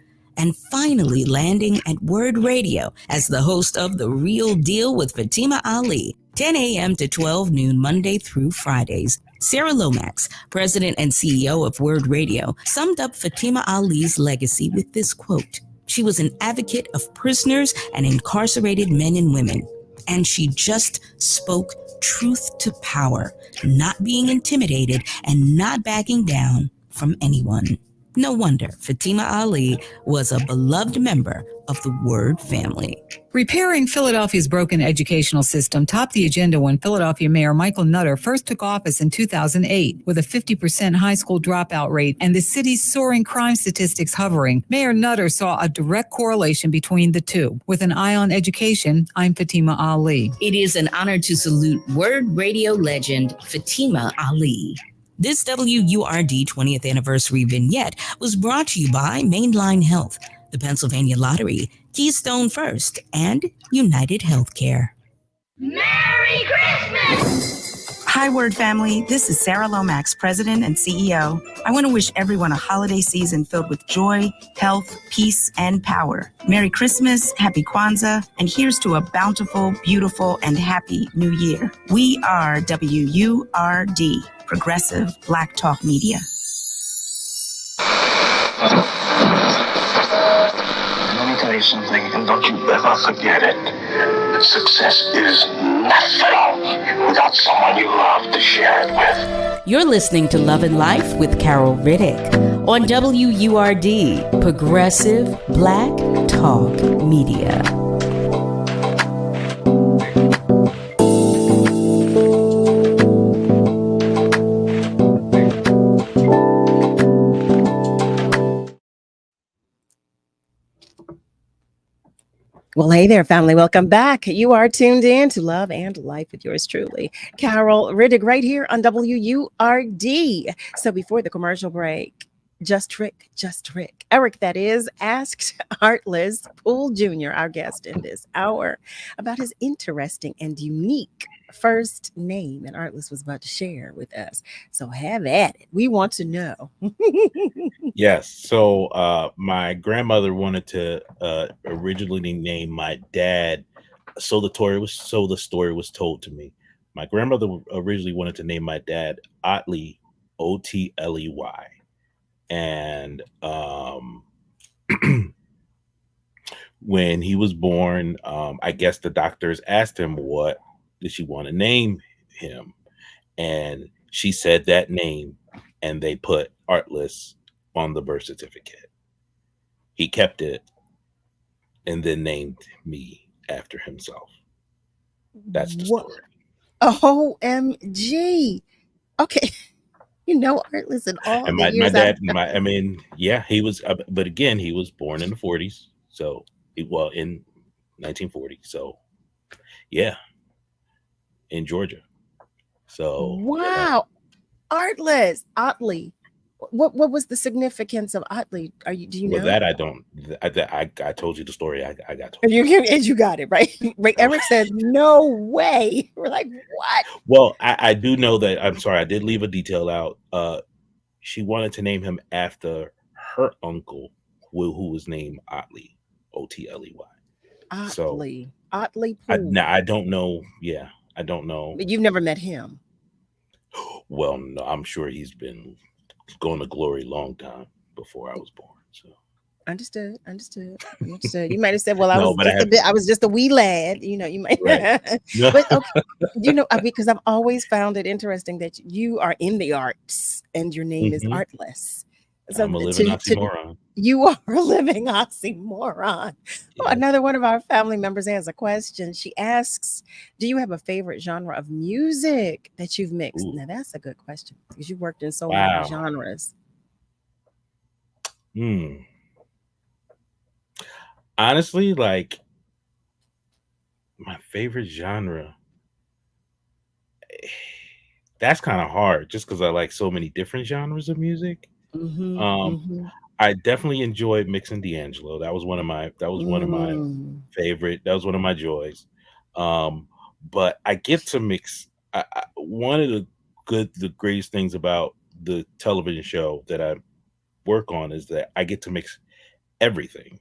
and finally landing at Word Radio as the host of The Real Deal with Fatima Ali, 10 a.m. to 12 noon, Monday through Fridays. Sarah Lomax, president and CEO of Word Radio, summed up Fatima Ali's legacy with this quote: "She was an advocate of prisoners and incarcerated men and women, and she just spoke truth to power, not being intimidated and not backing down from anyone." No wonder Fatima Ali was a beloved member of the Word family. Repairing Philadelphia's broken educational system topped the agenda when Philadelphia Mayor Michael Nutter first took office in 2008. With a 50% high school dropout rate and the city's soaring crime statistics hovering, Mayor Nutter saw a direct correlation between the two. With an eye on education, I'm Fatima Ali. It is an honor to salute Word Radio legend Fatima Ali. This WURD 20th anniversary vignette was brought to you by Mainline Health, the Pennsylvania Lottery, Keystone First, and United Healthcare. Merry Christmas! Hi, Word family. This is Sarah Lomax, President and CEO. I want to wish everyone a holiday season filled with joy, health, peace, and power. Merry Christmas, Happy Kwanzaa, and here's to a bountiful, beautiful, and happy New Year. We are WURD, Progressive Black Talk Media. Let me tell you something, and don't you ever forget it. Success is nothing without someone you love to share it with. You're listening to Love and Life with Carol Riddick on WURD, Progressive Black Talk Media. Well, hey there, family. Welcome back. You are tuned in to Love and Life with yours truly, Carol Riddick, right here on WURD. So before the commercial break, Just Rick, Eric, that is, asked Artless Poole Jr., our guest in this hour, about his interesting and unique first name. And Artless was about to share with us. So have at it. We want to know. Yes. So my grandmother wanted to originally name my dad. So the story was told to me. My grandmother originally wanted to name my dad Otley, Otley. And when he was born, I guess the doctors asked him what did she want to name him, and she said that name, and they put Artless on the birth certificate. He kept it and then named me after himself. That's the What? story. OMG. Okay. Artless in all And the my years I've dad, I mean, yeah, he was, but again, he was born in the 40s. So, in 1940. So, yeah, in Georgia. So, Wow. Artless. Otley. What was the significance of Otley? Do you well, know? that I don't, I told you the story. I got told. And you got it, right? Right. Eric says, no way. We're like, what? Well, I do know that, I'm sorry, I did leave a detail out. She wanted to name him after her uncle, who was named Otley, Otley. So Otley Poole. I don't know. Yeah, I don't know. But you've never met him. Well, no, I'm sure he's been going to glory long time before I was born. So Understood. You might have said, "Well, I no, was but I was just a wee lad." You might. Right. But okay, because I've always found it interesting that you are in the arts and your name is Artless. So I'm a living oxymoron. You are a living oxymoron. Oh, another one of our family members has a question. She asks, "Do you have a favorite genre of music that you've mixed?" Ooh. Now that's a good question because you've worked in so Wow. many genres. Honestly, like my favorite genre, that's kind of hard just because I like so many different genres of music. I definitely enjoyed mixing D'Angelo. That was one of my favorite. That was one of my joys. But I get to mix. One of the greatest things about the television show that I work on is that I get to mix everything,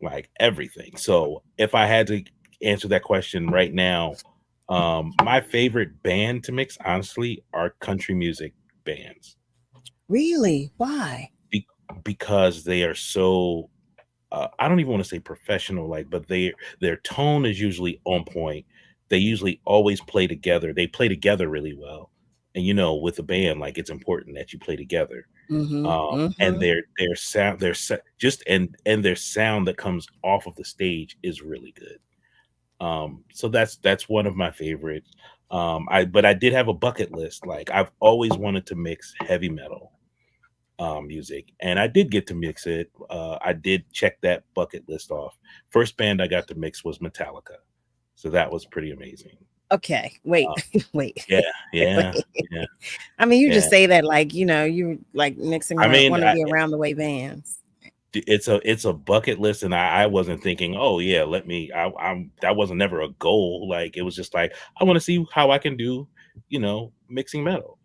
like everything. So if I had to answer that question right now, my favorite band to mix, honestly, are country music bands. Really? Why? Because they are so I don't even want to say professional, but their tone is usually on point. They usually always play together. They play together really well. And with a band, it's important that you play together. And their sound, and their sound that comes off of the stage is really good. So that's one of my favorites. But I did have a bucket list. Like I've always wanted to mix heavy metal music, and I did get to mix it. I did check that bucket list off. First band I got to mix was Metallica, so that was pretty amazing. Okay, wait. Yeah. I mean, you just Yeah. say that you like mixing I mean, one of the around the way bands. it's a bucket list, and I wasn't thinking, oh yeah, that wasn't never a goal. Like it was just like I want to see how I can do, mixing metal.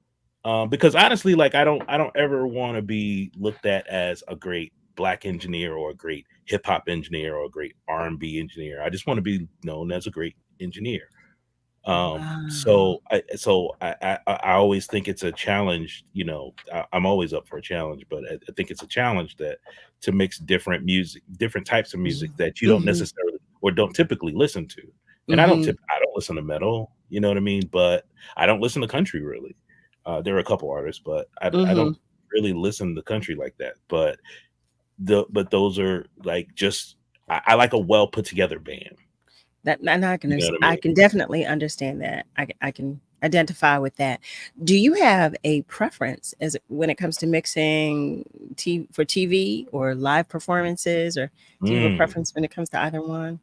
Because honestly, I don't ever want to be looked at as a great black engineer or a great hip hop engineer or a great R&B engineer. I just want to be known as a great engineer. So I always think it's a challenge. I'm always up for a challenge, but I think it's a challenge to mix different types of music that you don't necessarily or don't typically listen to. And I don't listen to metal, you know what I mean? But I don't listen to country really. There are a couple artists, but I don't really listen to country like that. But those are I like a well put together band. And I can You know what I I mean? can definitely understand that. I can identify with that. Do you have a preference when it comes to mixing for TV or live performances, or do you have a preference when it comes to either one?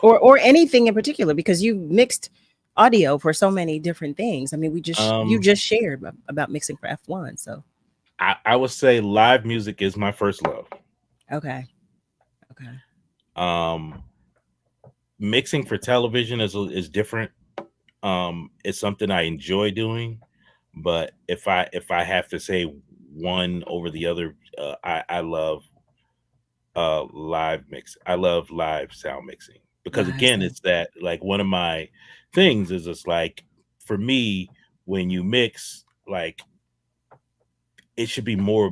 Or anything in particular, because you mixed audio for so many different things. I mean, you just shared about mixing for F1, so I would say live music is my first love. okay. Mixing for television is different. It's something I enjoy doing, but if I have to say one over the other, I love live mix. I love live sound mixing because again, it's that one of my things is it's for me when you mix it should be more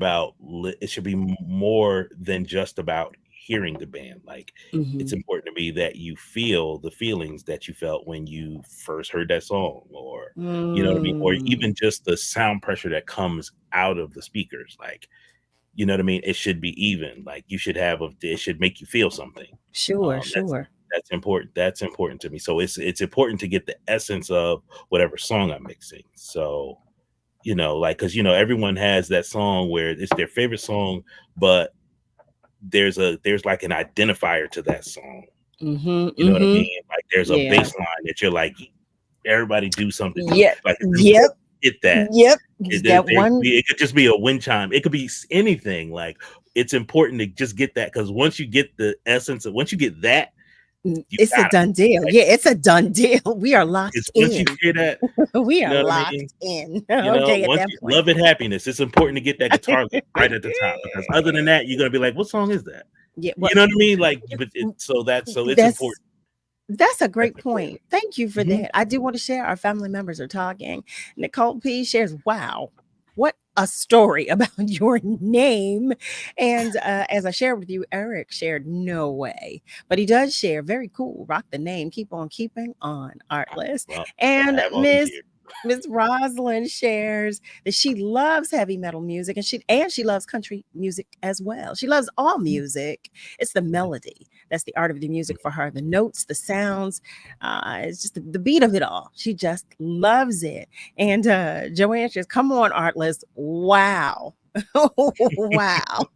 than just about hearing the band. Like, it's Mhm. important to me that you feel the feelings that you felt when you first heard that song, or you know what I mean, or Mm. even just the sound pressure that comes out of the speakers. Like, you know what I mean? It should be even. Like, you should have it should make you feel something. Sure, That's sure. important. That's important to me. So it's important to get the essence of whatever song I'm mixing. So, like, because everyone has that song where it's their favorite song, but there's like an identifier to that song. Mhm, You know what I mhm. mean? Like, there's a Yeah. bass line that you're like, everybody do something to it. Yeah. Like, it's Yep. important to get that. Yep. It, Just there, that there could one. be, it could just be a wind chime. It could be anything. Like, it's important to just get that, because once you get the essence of, once you get that, you It's a got it. done deal. Like, Yeah, it's a done deal. We are locked it's once you in. hear that, We you are know what I mean? locked in. Okay, at Once that you point. love and happiness, it's important to get that guitar lick right at the top, because other than that, you're gonna be like, what song is that? Yeah, You well, know what I mean? Like, but so it's that's important. that's a That's great important. point. Thank you for Mhm. that. I do want to share. Our family members are talking. Nicole P shares, wow, what a story about your name. And as I shared with you, Eric shared, no way. But he does share, very cool, rock the name, keep on keeping on, Artless. Well, I And have all these years. Miss Rosalind shares that she loves heavy metal music, and she loves country music as well. She loves all music. It's the melody. That's the art of the music for her. The notes, the sounds, it's just the beat of it all. She just loves it. And Joanne says, come on, Artless. Wow. Wow.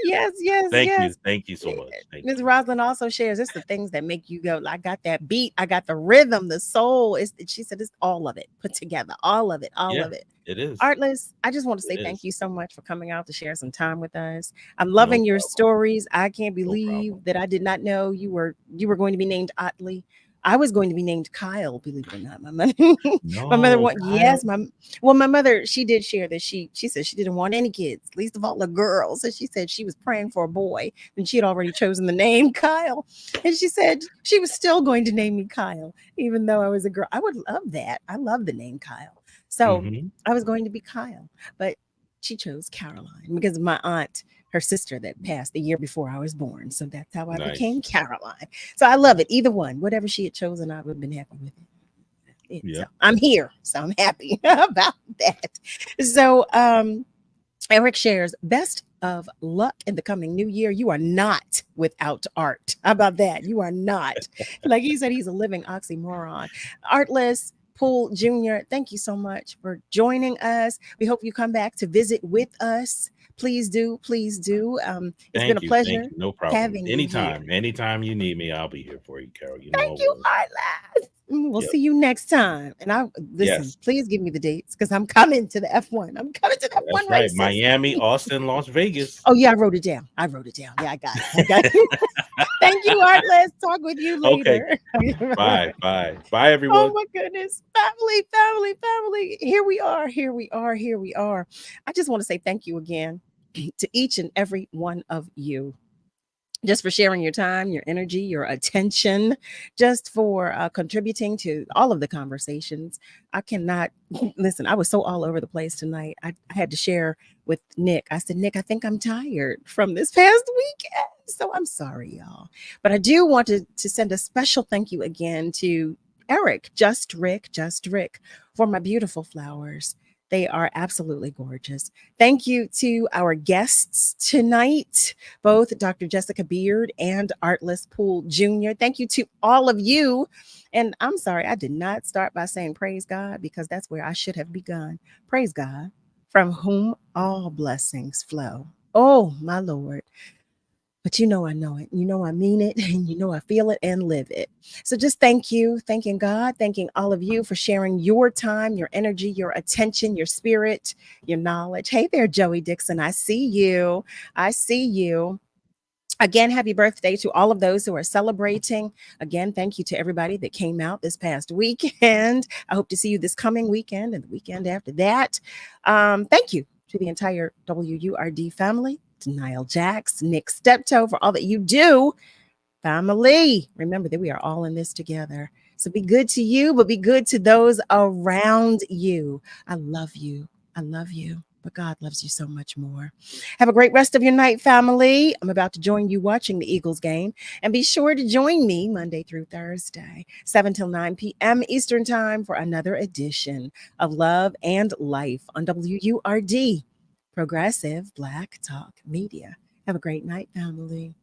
Yes, yes, Thank you. yes. Thank you so much. Thank Ms. you. Rosalind also shares it's the things that make you go, I got that beat, I got the rhythm, the soul. She said it's all of it put together, all of it, all Yeah, of it. it is. Artless, I just want to It say thank is. you so much for coming out to share some time with us. I'm No loving your problem. stories. I can't No believe problem. that I did not know you were going to be named Otley. I was going to be named Kyle, believe it or not. My mother No, want Kyle. yes, my mother, she did share that she said she didn't want any kids, least of all a girl. So she said she was praying for a boy, and she had already chosen the name Kyle. And she said she was still going to name me Kyle, even though I was a girl. I would love that. I love the name Kyle. So Mhm. I was going to be Kyle, but she chose Caroline because of my aunt, her sister that passed the year before I was born. So that's how I Nice. became Caroline. So I love it. Either one, whatever she had chosen, I would have been happy with it. Yeah. So I'm here. So I'm happy about that. So Eric shares, best of luck in the coming new year. You are not without art. How about that? You are not. Like he said, he's a living oxymoron. Artless Poole Jr., thank you so much for joining us. We hope you come back to visit with us. Please do. Please do. It's been a Thank you. Thank pleasure you. No problem. having you here. Anytime you need me, I'll be here for you, Carol. You know I Thank you, will. Artless. We'll Yep. see you next time. And I listen, Yes. please give me the dates because I'm coming to the F1. I'm coming to the That's F1 right. races. Miami, Austin, Las Vegas. Oh, yeah, I wrote it down. Yeah, I got it. I got it. Thank you, Artless. Talk with you Okay. later. Bye. Bye. Bye, everyone. Oh my goodness. Family, family, family. Here we are. Here we are. Here we are. I just want to say thank you again to each and every one of you. Just for sharing your time, your energy, your attention, just for contributing to all of the conversations. I cannot listen. I was so all over the place tonight. I had to share with Nick. I said, Nick, I think I'm tired from this past weekend. So I'm sorry, y'all. But I do want to send a special thank you again to Eric, Just Rick, for my beautiful flowers. They are absolutely gorgeous. Thank you to our guests tonight, both Dr. Jessica Beard and Artless Poole Jr. Thank you to all of you. And I'm sorry, I did not start by saying praise God because that's where I should have begun. Praise God, from whom all blessings flow. Oh, my Lord. But you know I know it. You know I mean it. And you know I feel it and live it. So just thank you. Thanking God. Thanking all of you for sharing your time, your energy, your attention, your spirit, your knowledge. Hey there, Joey Dixon. I see you. I see you. Again, happy birthday to all of those who are celebrating. Again, thank you to everybody that came out this past weekend. I hope to see you this coming weekend and the weekend after that. Thank you to the entire WURD family, to Niall Jax, Nick Steptoe, for all that you do. Family, remember that we are all in this together. So be good to you, but be good to those around you. I love you. I love you. but God loves you so much more. Have a great rest of your night, family. I'm about to join you watching the Eagles game. And be sure to join me Monday through Thursday, 7 till 9 p.m. Eastern Time for another edition of Love and Life on WURD, Progressive Black Talk Media. Have a great night, family.